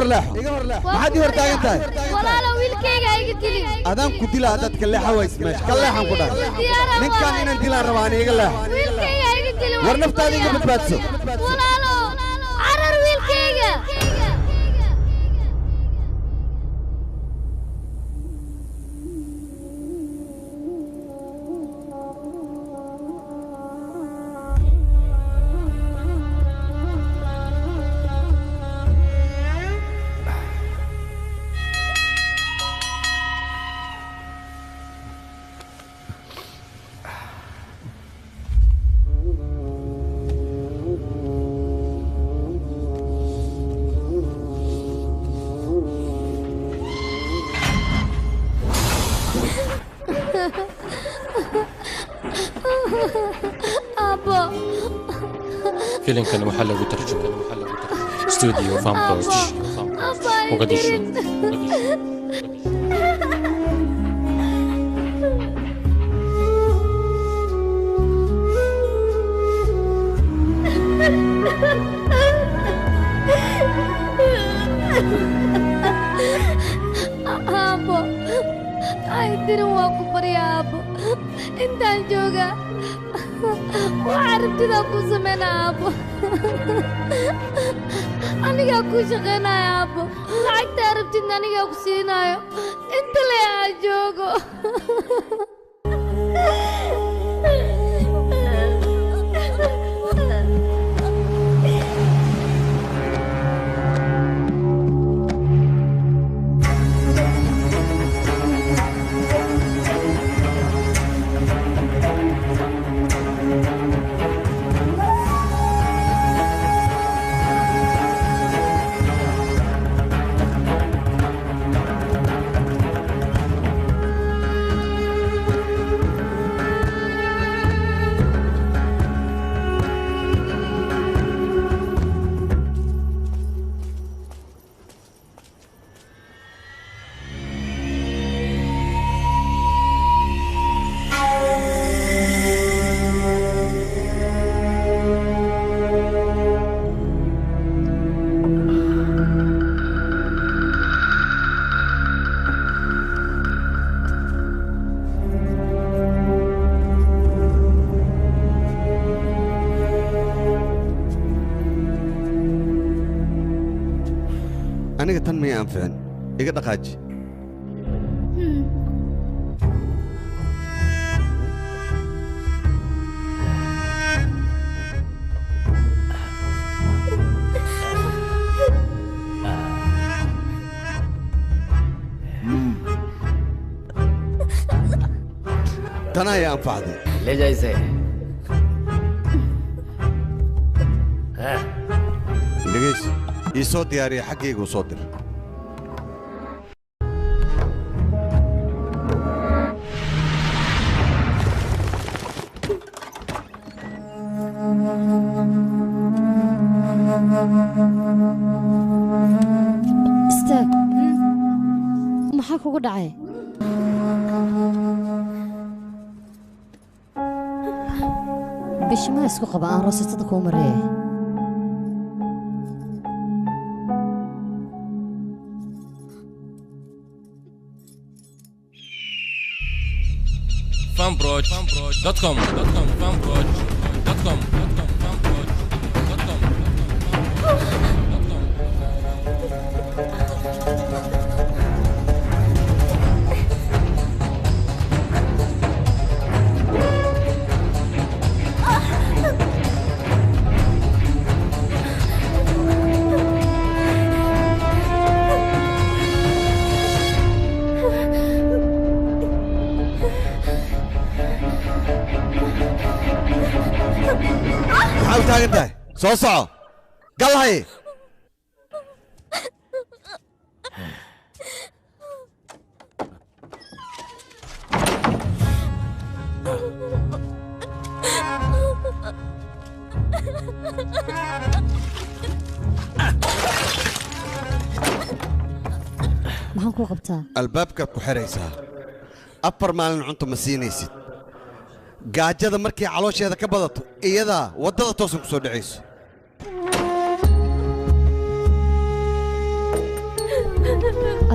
ما حد يورتاك أنت ولا لو ويلكيغا يقتلي أدام كدلا أدات كلها ويس ماش كلها حنقولها من كان هنا نديلا رواني يقلا ويلكيغا يقتلي ورنفت هذه قبل باتسو ولا لو عرر ويلكيغا أبا فيلم كان محلى وترجمة استوديو فام بروتش مقدشو أبا عايدين واقف يا أبا أنت جوجا وعرفت ذا كوسمنا يا أبا أنا كوشقنا يا أبا لعكت عرفت إن أنا كوسينا أنت لا يا جوجا أنا تنمي أنفعن يقدر خاج تنا يا أنفع دي ले जा इसे لقيس يصوت ياري حقيقي وصوتر استاك maxaa kugu dhacay bishimaa isku qaba aan roosatada kuu mariyay fanbroch.com fanbroch.com حاول تاقدها صوصو قال هاي maxaan kuu qabtaa albaabka ku xiraysaa afar maalin cunto ma siinaysid gaajada markii caloosheeda ka badato iyadaa waddada toosan ku soo dhacayso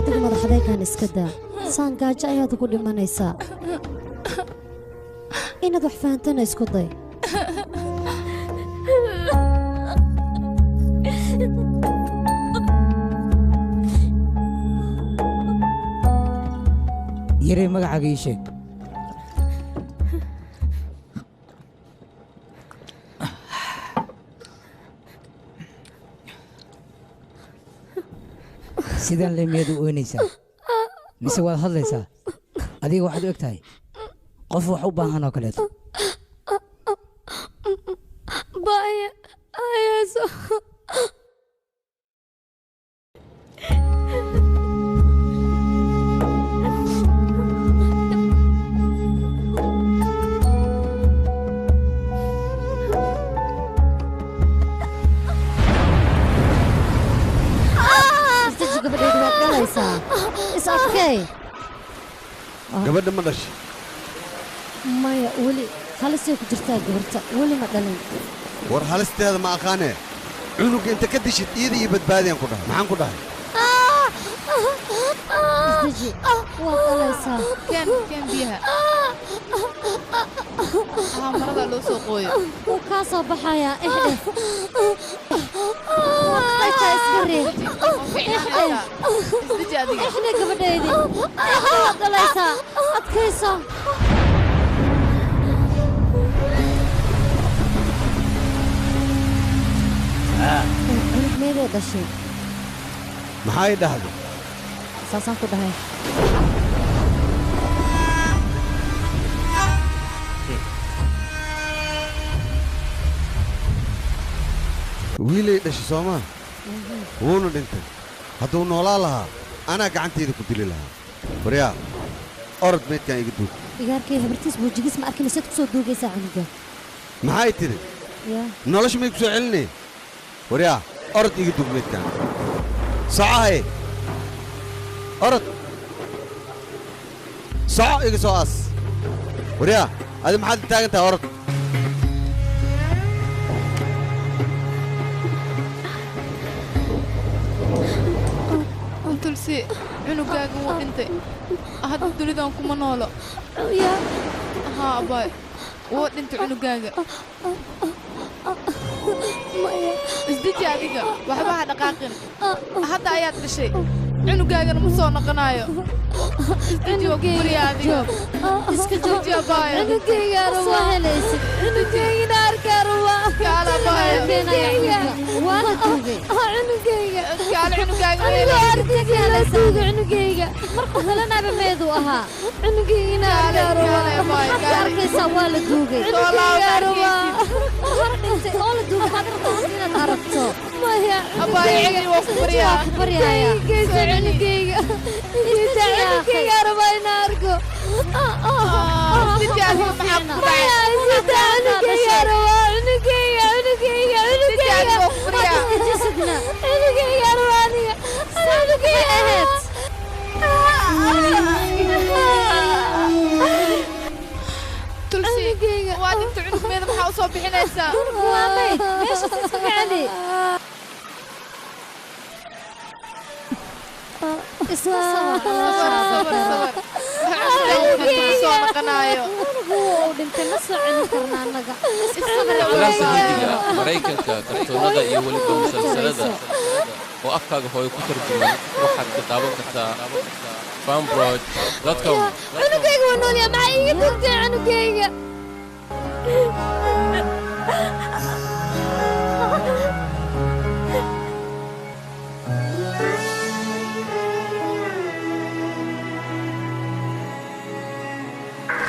adiga madaxdaygan iska daa saan gaajo ayaad ugu dhimanaysaa inaad wax fahantana isku day yarey magacaaga ii sheeg sidaan leemiyaad u oynaysaa mise waad hadlaysaa adiga waxaad u eg tahay qof wax u baahan oo kaleeto baaya hayso gabadheedu waad dhalaysaa is adkay gabadha ma dhashay maya weli halisay ku jirtaa gabarta weli ma dhalin war halisteeda ma aqaanee cunugga inta ka dishid iyada iyo badbaadiyaan ku dhahay maxaan ku dhahay isdeji waad dhalaysaa keen biyaha marada loo soo qooyo wuu kaa soo baxayaa ixdhe waadaytaa iska reeb ixdhe gabadheedi ixdhe waad dhalaysaa adkayso cunug meeday dhashay maxay dhahday saasaan ku dhahay wiilay dhashay soomaa wuuna dhintay hadduu noolaa lahaa anaa gacantayda ku dili lahaa waryaa orod meydkaan iga duug igaarkay habartiis buujigiis ma arkin isaad ku soo duugaysaa cunuga maxay tidhi yaa nolosha may ku soo celinay waryaa orod iga duug meydkaan socohaye orod soco iga soo aas waryaa adi maxaad taagan tahay orod tulsi cunugaaga wuu dhintay hadda dunidan kuma noolo haa abaay wuu dhintay cunugaaga isdeji adiga waxba ha dhaqaaqin hadda ayaad dhashay cunugaagana ma soo noqonaayo isdeji waa ku bariya adiga iska jooji abaay cunugayga soo helaysid cunugaygina arkaa rabaa kaala abaay waana duugay cunugayga kaala cunugaaga anigoo arkaga la duuga cunugayga marka kalanaaba meeduu ahaa cunugaygina arkaa rabaa maxaad ka arkaysaa waa la duugay cunugayga rabaa hor dhintay oo la duugay maxaad rabtaa inaad aragto maya abaay cigni waa ku bariyaa ku baryaaya geysa cunugayga geysa cunugayga rabaa inaan arko isdeji adiga maxaa ku dhacay sida cunugayga rabaa cunugayga cunugayga cunugayga waa ku bariyaa jisadna cunugayga rabaa aniga cunugayga aheed tulsi waa dinta cunug meeda maxaa u soo bixinaysaa waa mayd meesha iska celi iska soo noqonaayo uu dhintay ma soo celin karna annaga Faransa Hindiga Maraykanka kartoonada iyo weliba musalsalada oo afkaaga hooyo ku tarjuman waxaad ka daawan kartaa fanbroad.com cunugayga waa noolyaa maxaa iiga tugtay cunugayga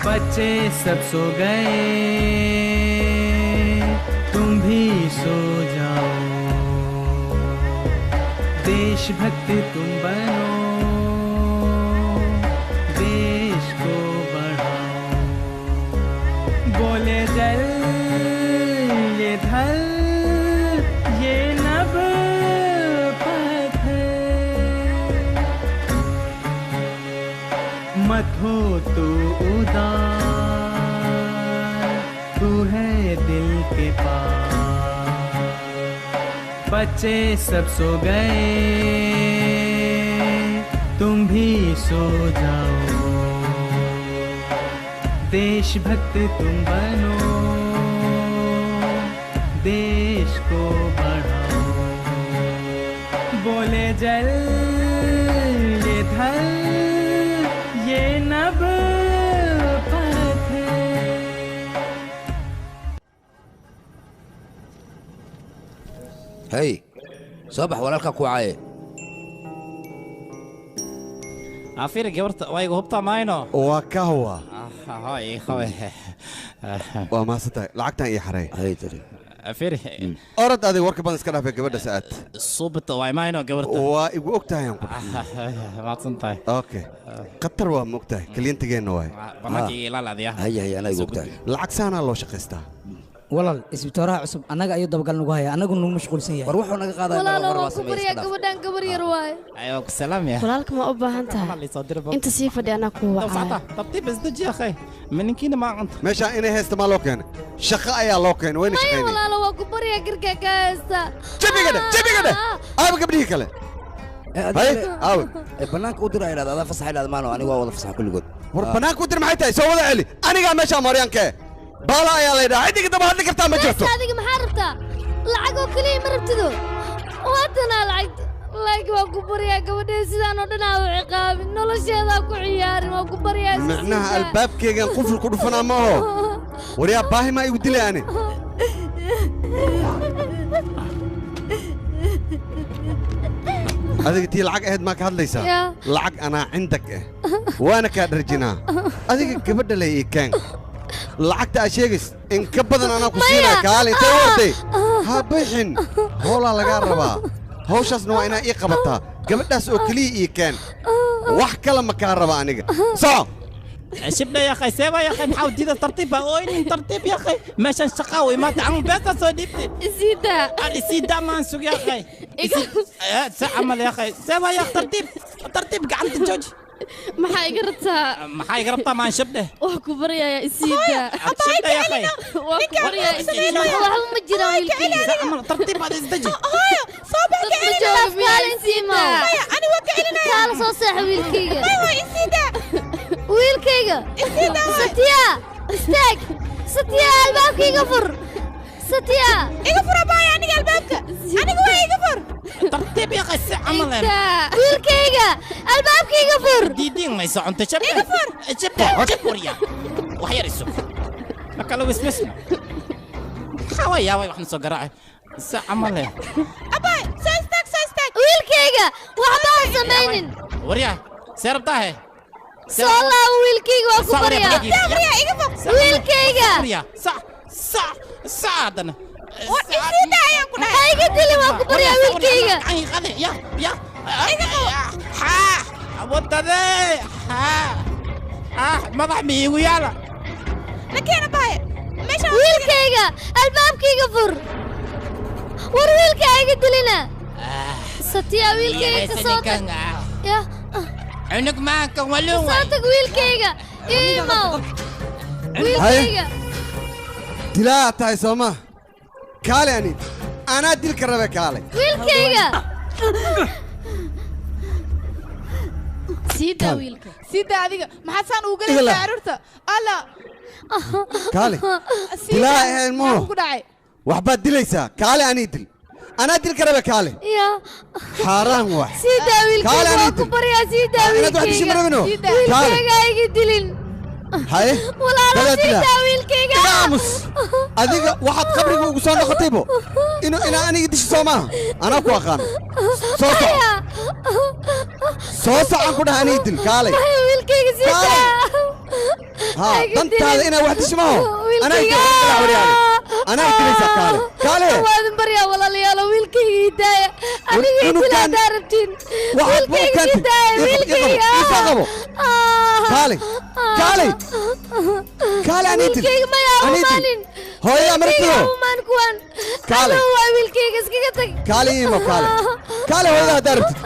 बच्चे सब सो गए तुम भी सो जाओ देशभक्ति तुम बनो देश को बढ़ाओ बोले जल ये धल ये नभ पत्थर मत हो तू उदास तू है दिल के पास बच्चे सब सो गए तुम भी सो जाओ देशभक्त तुम बनो देश को बढ़ाओ बोले जल ये धल ये नभ पथ هاي صباح walaalka ku caaye عفير جبرت واي هبطة ماينو وكهوة هاي خوي وما ستاي لعقتها إيه حري هاي تري عفير أرد هذه ورك بنس كنا في قبل ساعات الصوبة واي ماينو جبرت وقتها يوم ما تصنطي أوكي كتر وقتها كلين تجين نواي بناكي لا لا ديا هاي أنا وقتها العكس أنا الله شقيسته walaal isbitooraha cusub annaga ayuu dabagal nagu haya annagu nagu mashquulsan yahay war wuxuu naga qaaday walaalo waan ku baryaa gabadhan gabar yar waay ايوه سلام يا walaalka ma u baahan tahay inta sii fadhi anaa ku wacaa طب ازدج يا اخي من كينا ما انت ماشي إني هست ما لوكين شقة أيا لوكين وين maya شقيني walaalo waan ku baryaa garka ka haysta جيبي كده أبغى قبليه كله هاي أو banaanka u diray inaad adaa fasax inaad maano anigu waa wada fasax kulligood وربناك ودر معي تاي سوى علي أنا قاعد ماشي ماريان كه بالا يا ليدا عندك دم هذا كرتان ما جبته adiga maxaa rabtaa lacag oo kaliya ma rabtido waadana lacag waan ku baryaa gabadhee sidaan oo dhan aa u ciqaabin nolosheedaa ku ciyaarin waan ku baryaa معناها الباب كيجان قفل كل فنا ما هو وريا باهي ما يقول لي أنا هذيك تي العق أهد ما كهاد ليس العق أنا عندك وأنا كادرجنا هذيك قبل لي كان لعقت أشيكس إن كبدنا أنا كسينا كالي تورتي ها بيحن هولا لقاربا هوشاس نوع إنا إيقبتها قبل ناس أكلي كان وحكى لما كهربا أنا صح شبنا يا اخي سيبا يا اخي نحاول جديد ترتيب وين ترتيب يا اخي ماشي شقاوي ما تعمل بس صديقتي سيدا ما نسوق يا اخي عمل يا اخي سيبا يا اخي ترتيب قاعد تجوج maxaa iga rabtaa maxaa iga rabtaa maan shabde wax ku baryaaya isiida shabde ya akhay wax ku baryaaya isiida waxba ma jira wiilkayga عمل ترتيب هذا ازدجي صوبك isiima ani waa ka celinaya kaala soo seex wiilkayga waa isiida wiilkayga satya istaag satya albaabkayga fur satya iga fur abaya aniga albaabka aniga waa iga fur ترتيب يا اخي عمل wiilkayga albaabkayga fur ديدين ما يسوع انت شبه شبه شبه يا وحير السوق لك لو اسمسنا خوي يا وي واحنا سو قراعي عمل ايه abay soo istaag wiilkayga waxba ha samaynin وريا سير بتاعي soo laabo wiilkayga waa ku baryaa iga fur wiilkayga وريا صح انا isiida ayaan ku dhahay ha iga dili waa ku baryaa wiilkayga يا ها وددي ها مضح مي ويالا lakiin abay meesha wiilkayga albaabkayga fur war wiilka ha iga dilina satya wiilkayga ka soo tag ya عنق معك ولو soo tag wiilkayga iimow wiilkayga تلا تاي سوما كالي أنا أديل كربة كالي wiilkayga siida wiilka siida adiga maxaa saan ugu galaysaa carruurta alla كالي تلا إيه المو ku dhacay وحبات دليسا كالي أنا أديل أنا أديل كربة كالي ya حرام واحد sii daa wiilkayga كالي waa ku baryaa sii daa أنا واحد شيء wiilkayga منو wiilkayga كالي ha iga dilin هاي walaalo sii daa wiilkayga قاموس أديك واحد قبرك وقصان خطيبه إنه أنا يدش سوما أنا أكو أخان صوصة عن كده هنيدل كالي wiilkayga sii daa ها بنت هذا أنا واحد اسمه أنا يدل أنا يدل كالي كالي waadin baryaa walaalayaal wiilkayga hidaaya aniga idil hadaa rabtiin wiilkayga hidaaya wiilkayga كالي كالي كالي أنا يدل wiilkayga maya umaanin هو يا مرتو umaan kuwan كالي waa wiilkayga iskaga tag كالي إيمو كالي كالي هو يا داربت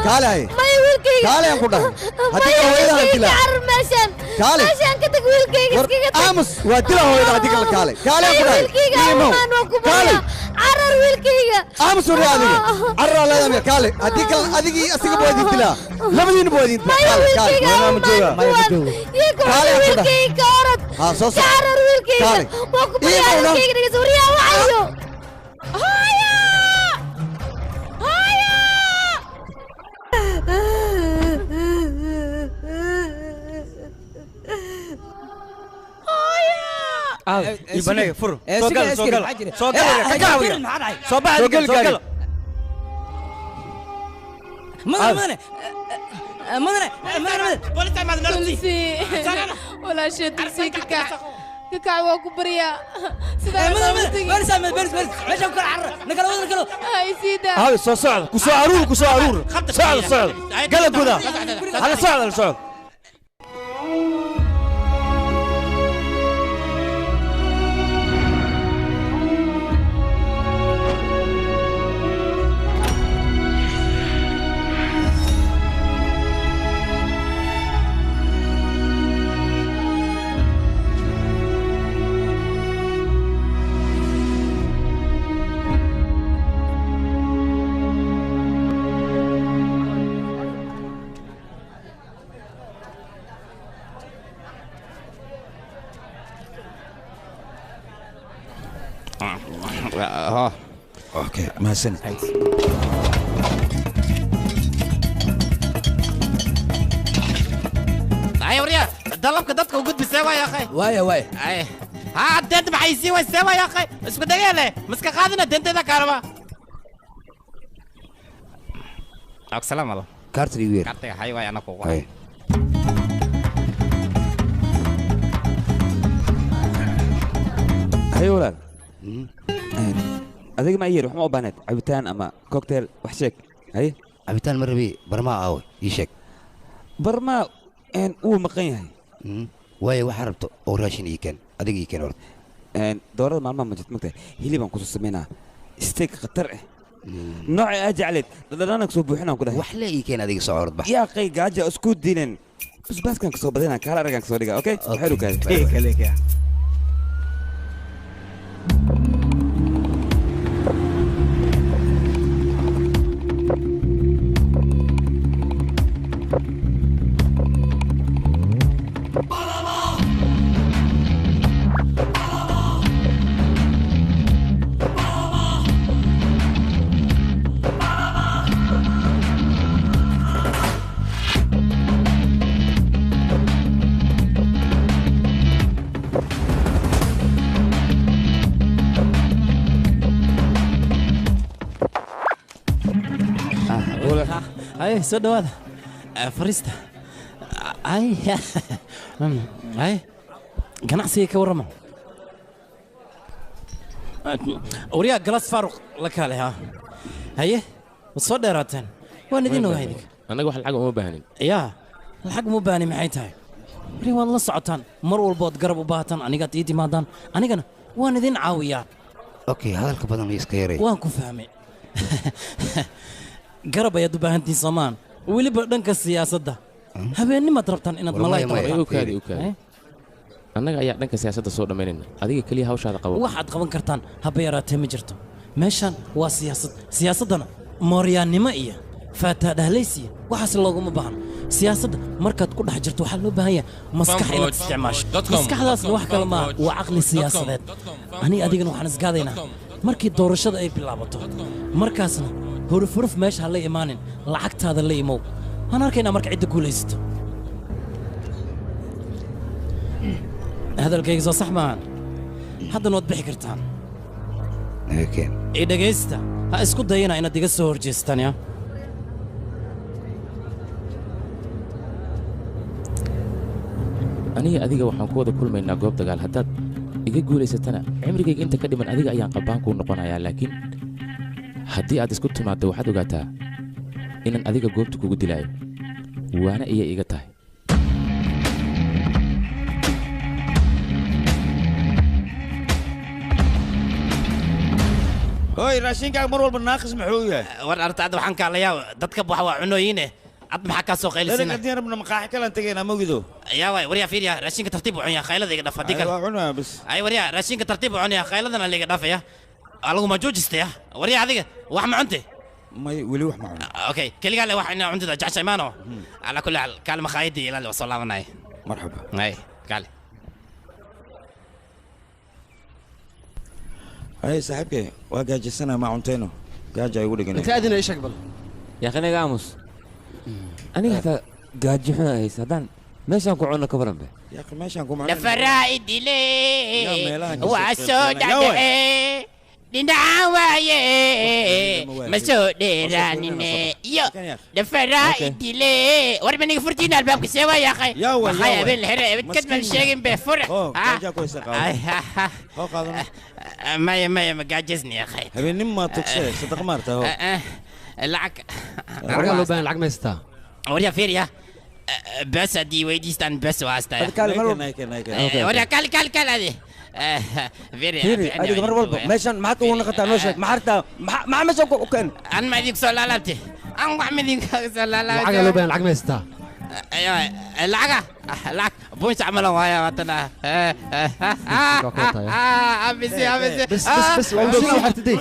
كالي هاي maya wiilkayga كالي أنا كده هديك هو يا هديلا carar meeshaan كالي meeshaan ka tag wiilkayga iskaga tag أمس وديلا هو يا هديك كالي كالي أنا كده wiilkayga umaan waa ku baryaa carar wiilkayga aamus wari adiga carra leedamir kaale haddii kale adigii asiga boodin dilaa labadiina boodin maya wiilkayga wiilkayga orod soo carar wiilkayga waa ku baryaa wiilkayga dhegeysa wariyaa wacayo haya يبني فر سوقل سوقل سوقل تلسي ولا شيء تلسي ككع ككع وكبريا سيدا هاي سيدا هاي صعد كسو عرور صعد قلب كذا على صعد اوكي ما سن اي وريا دلبك ددك وقد بسوا يا اخي واي اي ها دد بحيسي وسوا يا اخي اسكو دغيله مسك قادنا دنتدا كاربا السلام عليكم كارتري وير كارتي هاي واي انا كوكو هاي ولاد adiga ma yiri wax ma u baahnad cabitaan ama cocktail wax sheeg hay cabitaan marbi barma aaw ii sheeg barma uu maqan yahay way wax rabto oo raashin ii keen adiga ii keen hor doorada maalmaha ma jirto magtay hilibaan ku soo sameynaa steak khatar ah nooca aad jecleed dadana soo buuxinaan ku dhahay wax la ii keen adiga soo orod bax yaa qey gaaja isku diinan basbaaskan ka soo badinaan kala aragan ka soo dhiga okay xeeru kaad kale هاي سود هذا فريستا هاي ganacsiga ka warrama وريا جلاس فاروق لك عليها هاي وصو دheeraateen waan idin ogahay idinka anaga wax lacag uma baahanin yaa lacag uma baahani maxay tahay wari waad la socotaan mar walbood garab u baahataan anigaad ii timaadaan anigana waan idin caawiyaa okay hadalka badan iska yaray waan ku fahmay garab ayaad u baahantiin soomaan weliba dhanka siyaasadda habeennimaad rabtaan inaad malaayka annaga ayaa dhanka siyaasadda soo dhammaynayna adiga keliya hawshaada qabo waxaad qaban kartaan haba yaraatee ma jirto meeshan waa siyaasad siyaasaddana mooryaannimo iyo faataadhahlaysiya waxaas looguma baahno siyaasadda markaad ku dhex jirto waxaa loo baahan yahay maskax inaad isticmaasho maskaxdaasna wax kale maaha waa caqli siyaasadeed ani adigana waxaan isgaadaynaa markii doorashada ay bilaabato markaasna huruf meesha ha la imaanin lacagtaada la imow waan arkaynaa marka cidda guulaysato hadalkayga soo sax maahan haddana waad bixi kartaan ii dhegaysta ha isku dayana inaad iga soo horjeestaan ya aniga adiga waxaan ku wada kulmaynaa goob dagaal haddaad iga guulaysatana cimrigayga inta ka dhiman adiga ayaan qalbaan kuu noqonayaa laakiin haddii aad isku timaaddo waxaad ogaataa inaan adiga goobta kugu dilaayo waana iya iga tahay هاي راشينك مر والبا ناقص محويه ورأت عاد وحن كاليا دتك بوحوا عنوينه عاد ما حكى سوق لا لا دينا بنا مقاحي كلا انتقينا موجودو يا واي وريا فيريا راشينك ترتيب عنيا خيلة ذيك دفع ديك ايوه عنوان بس اي وريا راشينك ترتيب عنيا خيلة ذنا اللي دفع يا alagu ma joojistay wariya adiga wax ma cunte may weli wax ma cuno okay kaliya le wax ina cuntada jacay maano ala kulli hal kalma khaydi ila la soo laabanay marhaba ay kale ay saaxiibkay waa gaajisana ma cunteeno gaaja ay ugu dhiganay inta adina ishaq bal يا أخي أنا قاموس أنا حتى قاعد جحنا هي سدان ماشي أنكو عنا كبرنا به يا أخي ماشي أنكو معنا لفرائد لي وعسود عليه لنعوايه مسود راني يو لفرائد لي ورا مني فرتينا الباب سوا يا أخي يا وي يا بالهرة بتكتب الشيء بفرع جا كويس هو قادم ما قاعد جزني يا أخي هبي نما تكسر صدق مرته هو العك رجع له بين العك ما يستا وريا فيريا بس دي ويديستان بس واستا وريا كال هذه فيري هذه مرة والله ماشان ما حتى ونقطع نوشك ما حرتا ما عمشك وكان أنا ما يديك سؤال لابتي أنا ما عملي سؤال لابتي العك له بين العك ما يستا أيوة العك بوش عمله ويا وطنا أبسي بس والله حتدي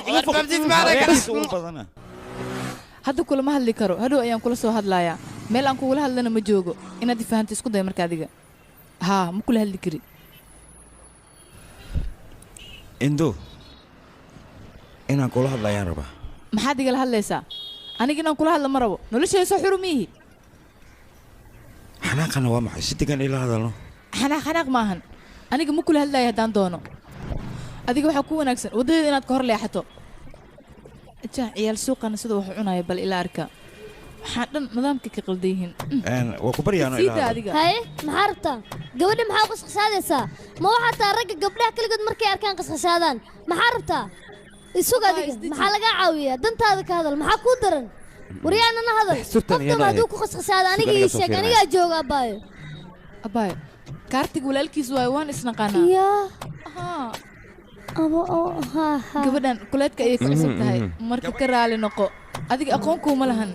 hadda kulama hadli karo hadhow ayaan kula soo hadlayaa meel aan kugula hadlana ma joogo inaad fahanto isku day marka adiga haa ma kula hadli kari indo inaan kula hadlayaan rabaa maxaad igala hadlaysaa aniga inaan kula hadla ma rabo noloshayda soo xurumiyihi xanaaqana waa maxay si degan ila hadalno xanaaq maahan aniga ma kula hadlaya haddaan doono adiga waxaa ku wanaagsan waddadeeda inaad ka hor leexato عيال سوقنا سيده wax cunay bal ila arka waxa dhan nidaamka ka qaldeeyeen waa ku baryaano ila hay maxarta gabadha maxaa qasqasadaysa ma waxa taa rag gabdhaha kaligood markay arkaan qasqasadaan maxarta isuga adiga maxaa laga caawiyaa dantaada ka hadal maxaa ku daran wariyaana hadal qofka haduu ku qasqasada aniga ii sheeg aniga jooga abaayo kaartiga walaalkiis way waan isnaqaana gabadhan kuleedka ayay ku cusub tahay marka ka raali noqo adiga aqoonkuuma lahan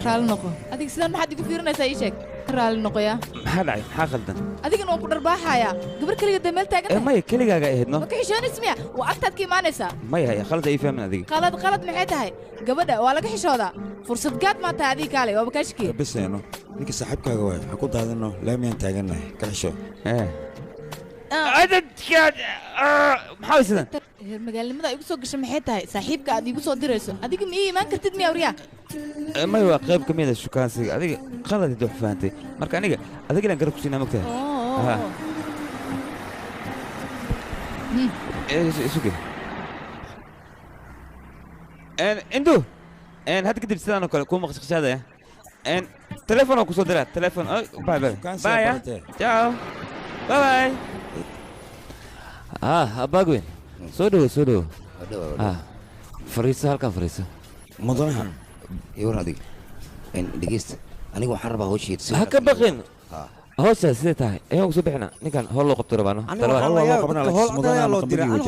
raali noqo adiga sidaan maxaad igu fiirinaysaa ii sheeg ka raali noqo yaa maxaa dhacay maxaa khaldan adigana waan ku dharbaaxayaa gabar keliga dee meel taagan tahay maya keligaaga ahayd no ma ka xishoonays miya waa agtaad ka imaanaysaa maya khalad ay fahmin adiga qalad maxay tahay gabadha waa laga xishoodaa fursad gaad maa tahay adiga kaale waaba kaashkii biseeno ninka saaxiibkaaga waay ha ku daadino laamiyaan taagannahay ka xisho عددك محاوسنا magaalnimada ay igu soo gashay maxay tahay saaxiibka aad igu soo dirayso adiga ma ii imaan kartid miya wariyaa ma waa qayb ka mid ah shukaansiga adiga qalad idoo fahamtay marka aniga adiga inaan garab ku siinaa mogtahay isuge indu hadda kadib sidaan oo kale kuu maqsaqshaadaya telefoon oo kusoo dira telefoon bye ciao bye أباقوين سودو فريسة هالكان فريسة مدنها يورنا دي إن دقيست أنا جو حرب هوشي هكا بقين هوشة سيتها إيه هو سبحنا نكان هولو قبتر بانو أنا أنا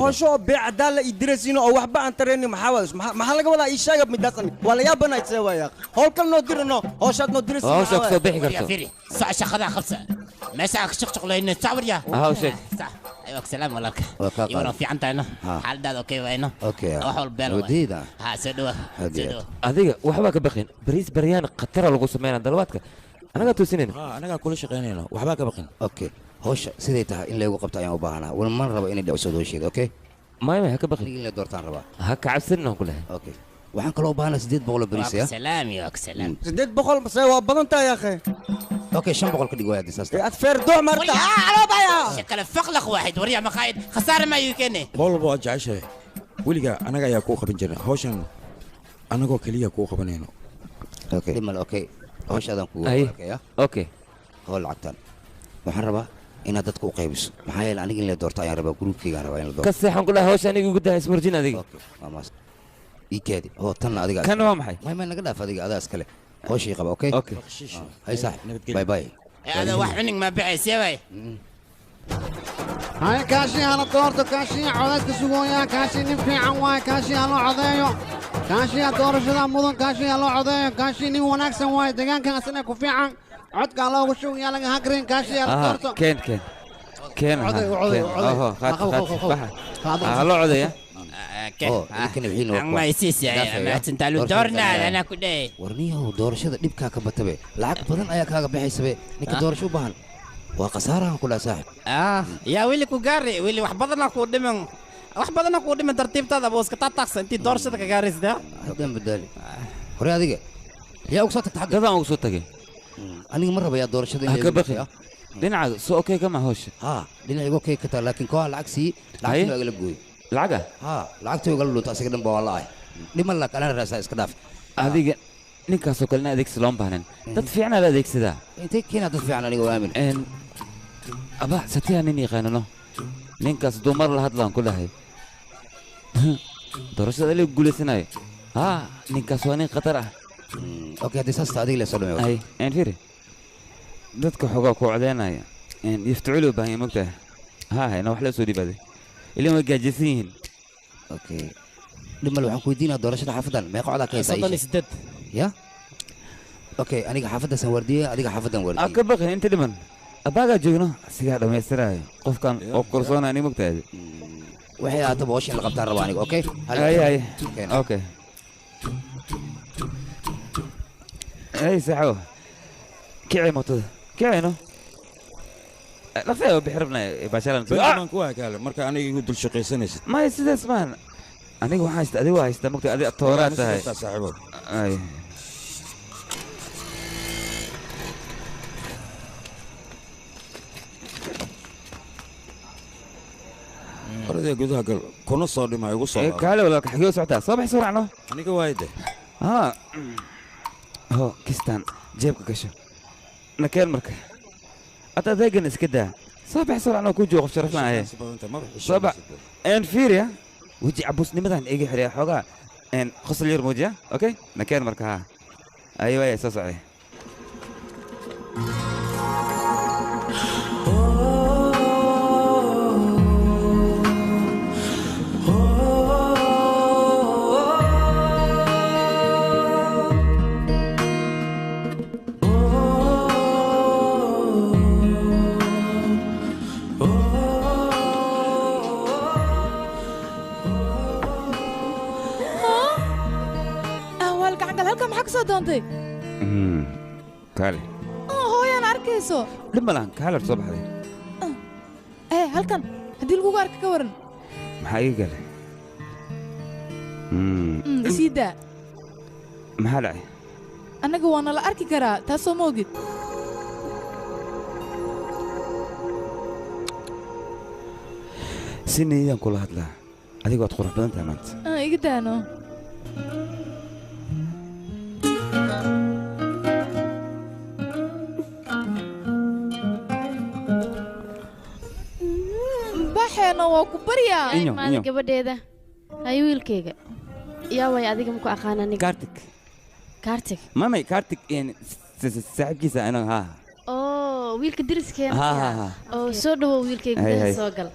هوشة بعدالة يدرسينه أو وحبة أن تريني محاولش محل قبل أي شيء بمدرسني ولا يا بنا يتسوى يا هول كل نوديرنا هوشة نوديرس هوشة كسبح يا فيري ساعة شخذها خمسة ما ساعة شق لين تعبر يا هوشة ايوه سلام ولا يورا في عندنا حال ده اوكي وينه اوكي وحول بال وديدا ها سدوا adiga waxba ka baqin bariis baryaan qatar lagu sameeyay dalwaadka anaga tuusinayna anaga kula shaqeynayna waxba ka baqin okay hawsha sidee tahay in lagu qabto ayaan u baahanaa wal man rabo inay dhacso doosheed okay ma ka baqin in la doortaan rabaa ha ka cabsanina ku leeyahay okay waxaan kaloo baahanaa 800 bariis ya salaam ya salaam 800 bas waa badan tahay ya akhay اوكي 500 كدي واحد اساس اتفر دو مرتا على بايا شكل فقلق واحد وريا مقايد خساره ما يمكنني والله جعشه وليغا انا يا كو خبن جنا هوشن انا كو كليا كو خبنينو اوكي دمل اوكي هوش ادان كو اوكي اوكي هول عتان waxaan rabaa inaad dadku u qaybiso maxaa yeelay aniga in la doorto ayaan rabaa groupkayga rabaa in la doorto ka seexan kula hawsha aniga ugu dahay ismurjin adiga okay mamas ikeedi oo tan adiga kan waa maxay ma naga dhaaf adiga adaas kale هوشي قبل اوكي اوكي هاي صح باي باي هذا واحد ما بعيس يا باي هاي كاشي انا دورته كاشي عودك سوقويا كاشي نفي عواي كاشي انا عودايو كاشي دور شدا مدن كاشي انا عودايو كاشي ني وناكسن واي دغان كان اسنا ku fiican codka loogu shuuqiya laga hagrin kaashi aad doorto كين هلو عوديا كان بحين ما يسيس يا انت لو دورنا انا كده ورنيه دورشده دبكا كبتبه لعق بدن ايا كاغا بخيسبه نك دورشو بهن وقصارها كلها صاحب يا ويلي كوغاري ويلي wax badan ku dhiman tartiibtada boos ka taaqsan intii doorashada ka gaarisda hadan badali hore adiga yaa ugu soo tagtay gadaan ugu soo tagay aniga mar raba yaa doorashada in ka baqi dhinaca soo okay kama hoosh dhinaca okay ka taa laakiin koox lacag si lacag laga gooy lacaga lacagtay uga lunta asiga dhan baa wallahi dhiman la kala raasa iska dhaaf adiga ninkaas oo kale adeegsi loo baahan dad fiican aad adeegsada intee keen dad fiican aniga waamin aba satiya nin yaqaanano ninkaas dumar la hadlaan ku lahay doorashada la guuleysanayo ninkaas waa nin khatar ah okay hadii saasta adiga la soo dhameeyo ay aan fiiri dadka xogaa ku codeynaya yiftuulu baahan mogtaa ina wax la soo dhibaaday ilaa way gaajaysan yihiin okay dhimal waxaan ku weydiinaa doorashada xaafadan meeqa codaa ka haysaa 38 ya okay aniga xaafadan wardiye adiga xaafadan wardiye ka baqay inta dhiman abaaga joogno sigaa dhameystiraayo qofkan oo korsoona ani mogtahay waxay aad booshin la qabtaan rabaa aniga okay ay okay ay saxo kicay motada kicayno lafteeda bixirna baashalan baan ku haakaale marka aniga igu dul shaqaysanaysid ma sidaas maan aniga waxaan haysta adiga haysta mogtahay adiga tooraad tahay saaxiibo ay أريد جذها قل كنا صار ما يقول صار كله ولا كحكي سعتها صباح سرعة أنا كوايده هو كيستان جيبك كشة نكال مركه أتذاق الناس كده صباح سرعة كوجو شرفنا هاي صباح إن فيريا وجي عبوسني مثلا إيجي حريا حقا إن خص اليوم موجة أوكي نكال مركه ها أيوة يا صاصعي doontaay kaale hooyaan arkayso dhib ma lahan kaalar soo baxday halkan haddii lagugu arka ka waran maxaa iga gale isii daa maxaa dhacay annaga waa nala arki karaa taasoo ma ogid si niyadaan kula hadlaa adiga waad qurux badan tahay maanta iga daano baxeena waa ku baryaa maada gabadheeda hay wiilkayga yaa way adiga maku aqaanani kaartig kaartig mamay kaartig saaxiibkiisa anaga haa oo wiilka diriskeena oo soo dhawow wiilkayga gudaha soo gal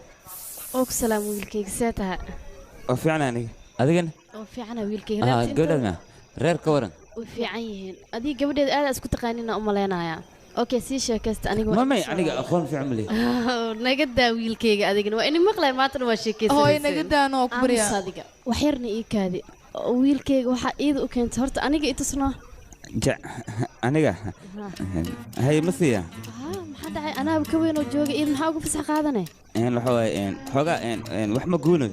oo ku salaamo wiilkayga see taha oo fiican aniga adigana oo fiicana wiilkayga gabadhaadna reer ka waran way fiican yihiin adiga gabadheeda aad isku taqaanina u maleynayaa اوكي سي شيكست aniga mamay aniga aqoon fiican malay naga daa wiilkayga adigna waa in maqlay maanta waa sheekaysan hooy naga daano ku bariya adiga wax yarna ii kaadi wiilkayga waxa iid u keentay horta aniga itusno aniga hay masiya maxaa dhacay anaa ka weyn oo jooga iid maxaa ugu fasax qaadanay waxa waay xoga wax ma guuno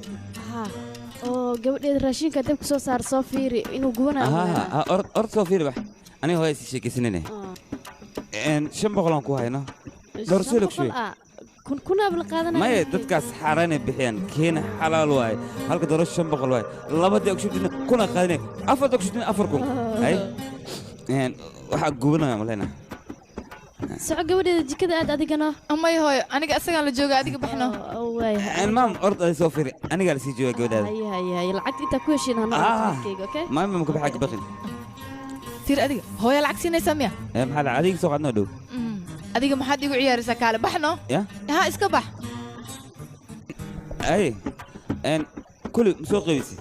oo gabadheeda raashinka dab ku soo saar soo fiiri inuu guwanayo ord soo fiiri wax aniga hooy si sheekaysanine شنبغلان كو هاينا دورسلك شوي كنا بالقادنا ما ددكاس حارانه بخيان كين حلال واي halka dooro شنبغل واي labada ogshidina kuna qaadine afar ogshidina afarku hay waxa gubanaya malena soo gabadheeda jikada aad adigana amay hooy aniga asaga la jooga adiga baxno way maam ord ay soo fiiri aniga la sii jooga gabadheeda hay lacag inta ku heshiin hanoo okay maam ma ka baxay baqin tir adiga hooyo lacag siinaysaa miya maxaad adiga soo qaadnoo dhow adiga maxaad igu ciyaaraysaa kaale baxno ha iska bax ay kulli soo qaybisi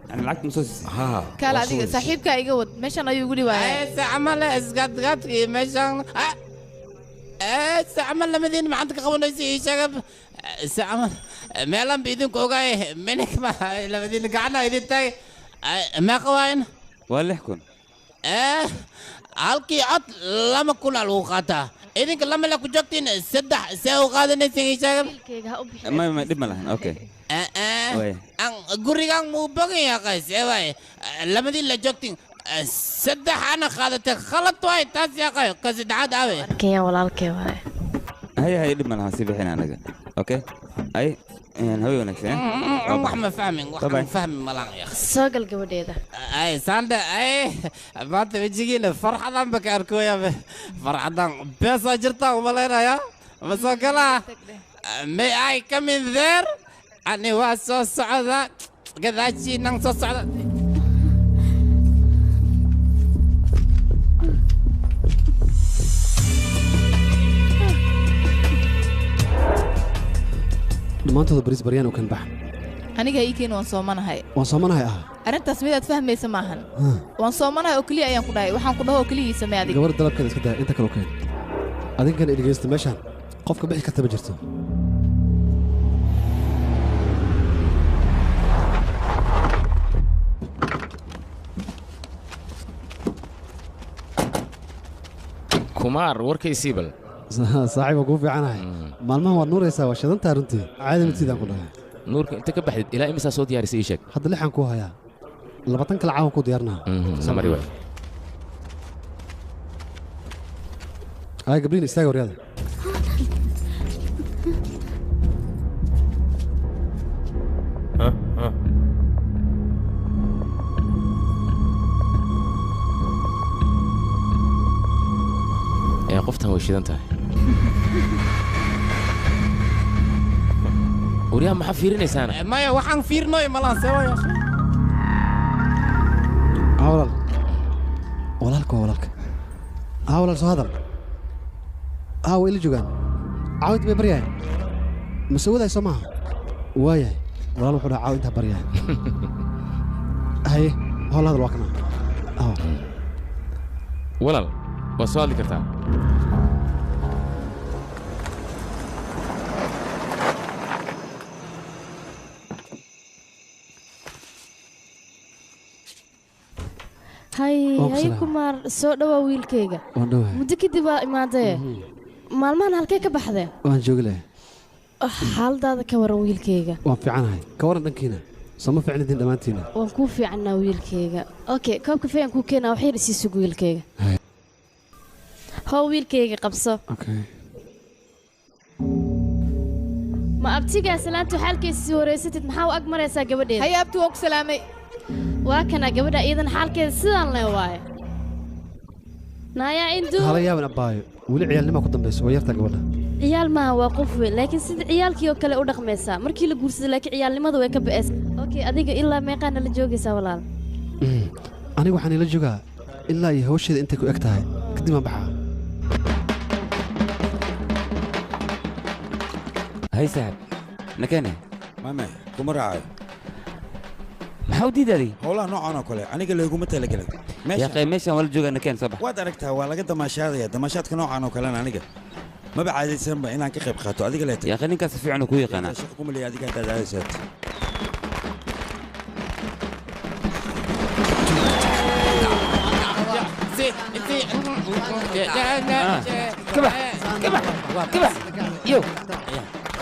yani lacagta ma soo siisay kaale adiga saaxiibkaa iga wad meeshan ayuu igu dhiwaaya sacmale isgadgad meeshan sacmal lamadeen maxaad ka qabanaysa ii sheega سعمل ميلان بيدين كوغاي منك ما لما دين قعدنا يدين تاي ما قواين ولا يحكون halkii cod lama kula lagu qaataa idinka lama la ku joogtiin saddex see u qaadanaysin isaga ما دب ملهن اوكي aan gurigan muu bogan yahay seeway lamadii la joogtiin saddex ana qaadatay khalad waay taas yahay ka saddexaad aawe kenya walaalkay waay هي دب ملهن سيبحين انا اوكي اي يعني هو ونكسين wax ma fahmin wax ma fahmin malan ya soo gal gabadheeda ay sanda ay baad wajigiina farxadan baka arkooya farxadan beesa jirta uma leenaya ma soo gala may I come in there ani waa soo socda gadaaji nang soo socda dhammaantooda bariis baryaan oo kan bax aniga ii keen waan soomanahay arrintaas midaad fahmaysa maahan waan soomanahay oo keliya ayaan ku dhahay waxaan ku dhaho oo keliya ii samee adiga gabar dalabkeeda iska daa inta kaloo keen adinkana dhegeysta meeshaan qofka bixi karta ma jirto kumaar warkaysii bal saaxiiba kuu fiicanahay maalmahan waad nuuraysaa waa shidantaa runtii caadi matiidaan ku dhahay nuurka inta ka baxdid ilaa imisaa soo diyaarisay ii sheeg hadda lixaan kuu hayaa 20 kale caawan ku diyaarnaa samari waay ay gabriin istaaga waryaada qoftan way shidan tahay وريها ما حفيرني أنا ما وحن فيرنوي ملان سوا يا أخي أولال ولالك أولال صهدر ويلي جوجان عاود ببريان مسوودة يسمعها وياه ولال وحنا عاودها بريان هاي هول هذا الوقت ولال وسؤال اللي كرتها هاي كمار سو دوا ويلكيغا مuddo kadib baa imaadee maalmahan halkee ka baxdee waan joogleh xaaladaada ka waran wiilkayga waan fiicanahay ka waran dhankiina sama fiicnidin dhammaantiina waan kuu fiicannaa wiilkayga okay koobka fayaan kuu keenaa waxyar isii sug wiilkayga how wiilkayga qabso ma abtigaa salaantu xaalkiisa wareysatid maxaa u ag maraysaa gabadheeda hay abti waan ku salaamay waa kana gabadha iidan xaalkeeda sidaan leh waaye naaya indu hala yaaban abaayo weli ciyaalnima ku dambayso waa yartaa gabadha ciyaal maaha waa qof weyn laakiin sida ciyaalkii oo kale u dhaqmaysaa markii la guursado laakiin ciyaalnimada way ka ba'eys okay adiga ilaa meeqaana la joogaysaa walaal aniga waxaan ila joogaa ilaa iyo hawsheeda intay ku eg tahay kadib aan baxaa hay saaxib nakene mame kuma raacayo maxaa u diidaadi howlaha noocan oo kale aniga layguma talagelay yaqay meeshaan wala joogaa nakeen soo bax waad aragtaa waa laga damaashaadaya damaashaadka noocan oo kalena aniga maba caadaysanba inaan ka qayb qaato adiga leeta yaqay ninkaas si fiican ku yaqaanaa shaqo kuma leeyahay adiga haddaad aadaysaad كبح يو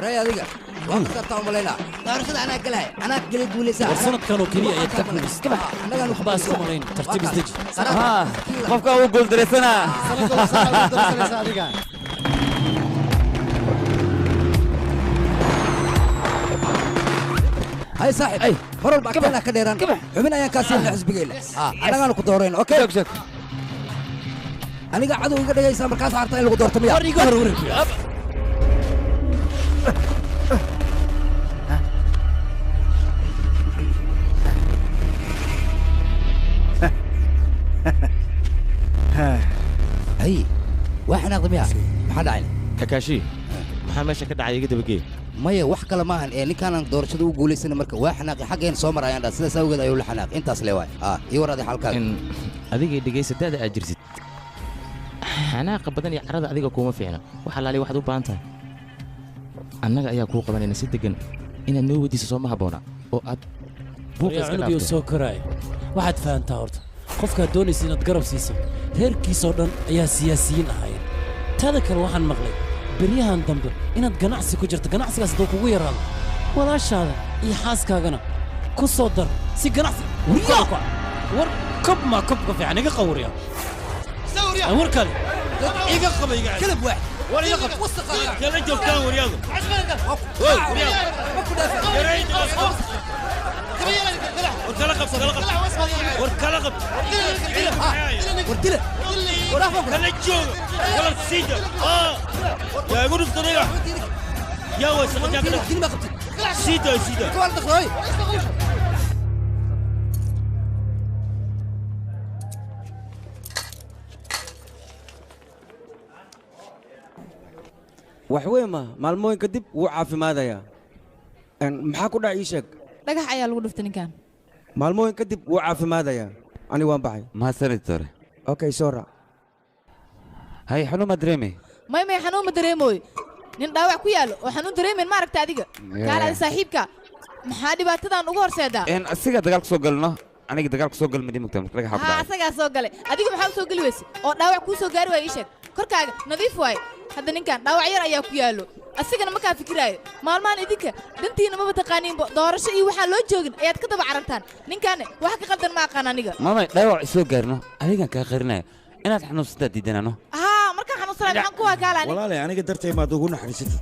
رأي adiga waan ka taa malayna doorashada ana galay ana galay guuleysaa sanad kan oo kaliya ay tahay kabax anaga waxba soo malayn tartiib isdeji qofka uu gool dareysana adiga hay saaxib ay horol baa kana ka dheeraan xubin ayaan ka siin xisbigeena anaga ku dooreen okay aniga cadow iga dhagaysaa markaas harta in lagu doorto miyaa horiga hor هي واحنا ضميا ما حدا عين كاكاشي maxaa meesha ka dhacay iga dabagee maya wax kale maahan ee ninkaan doorashada u guuleysana marka waa xanaaqi xaggeen soo marayaan dhaa sidaas awgeed ayuu la xanaaq intaas le waay iyo waraadi xalkaaga adigay dhegaysadada aad jirsid xanaaqa badan iyo carada adiga kuma fiicna wax alaali waxaad u baahan tahay annaga ayaa kuu qabanayna si degan inaad noo weydiiso soo ma habboona oo aad buuqa iska anigu dhaafto soo koraay waxaad fahantaa horta qofkaad doonaysa inaad garab siiso reerkiisoo dhan ayaa siyaasiyiin ahaayeen taada kale waxaan maqlay beryahan dambe inaad ganacsi ku jirto ganacsigaas hadduu kugu yaraado walaashaada iyo xaaskaagana ku soo dar si ganacsi war kob maa kobka fiican iga qawriya war kale iga qaba iga كلب واحد war iga qab kala joogtaan waryaadu وكلا قب وكلا قب ورتله كلا جوج ولا سيده يا يقول الطريقه يا ويس سيده سيده wax weyn ma maalmooyin kadib wuu caafimaadayaa maxaa ku dhac ii sheeg dhagax ayaa lagu dhuftay ninkan maalmooyin kadib wuu caafimaadayaa ani waan baxay mahadsanid tore okay soo raac hay xanuun ma dareemay may xanuun ma dareemooy nin dhaawac ku yaalo oo xanuun dareemayn ma aragta adiga kaalaada saaxiibka maxaa dhibaatadan ugu horseedaa asiga dagaal ku soo galno aniga dagaal ku soo galma dhimugta marka dhagaxa ku dhacay asagaa soo galay adiga maxaa u soo geli weyse oo dhaawac kuu soo gaari waaya ii sheeg korkaaga nadiif waay hadda ninkan dhaawac yar ayaa ku yaalo asigana ma kaa fikiraayo maalmahan idinka dantiina maba taqaaniinba doorasho iyo waxaan loo joogin ayaad ka daba carartaan ninkaane wax ka qaldan ma aqaan aniga maamay dhaawac soo gaarno adigan kaa qarinaya inaad xanuunsataa diidanano markaan xanuunsanay maxaan ku waakaalaan walaalay aniga dartay maad ugu naxariisatid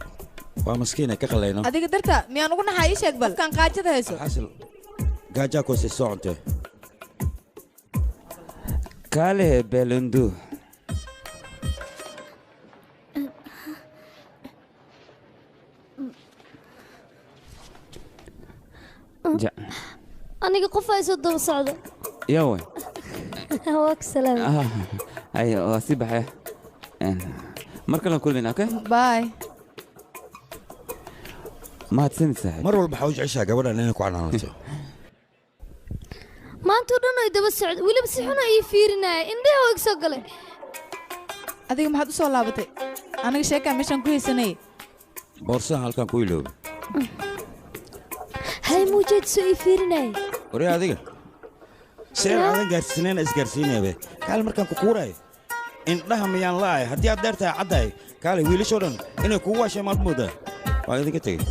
waa maskiin ay ka qalayno adiga darta miyaan ugu naxaa ii sheeg bal kan qaajada hayso xasil gaajaa koosay soo cuntee kaale beelandu aniga qof ay soo daba socdo yawe waa ka salaam ay waa si baxay mar kale kulmina okay bye mahadsanid saaxiib mar walba waxaa u jeceshaa gabadhan inay ku canaanato maanta oo dhan ay daba socdo weliba si xun ay ii fiirinaya indhaha oo iga soo galay adiga maxaad u soo laabatay aniga sheekaa meeshaan ku haysanayay boorsahan halkaan ku ilooba hay muujeed soo ii fiirinaya waree adiga seen aadan gaarsiinayna isgaarsiinayabe kaale markaan ku kuuraayo indhaha miyaan la'ay haddii aad dheer tahay caddahay kaale wiilashoo dhan inay kugu waashay maad moodaa waa idinka tegey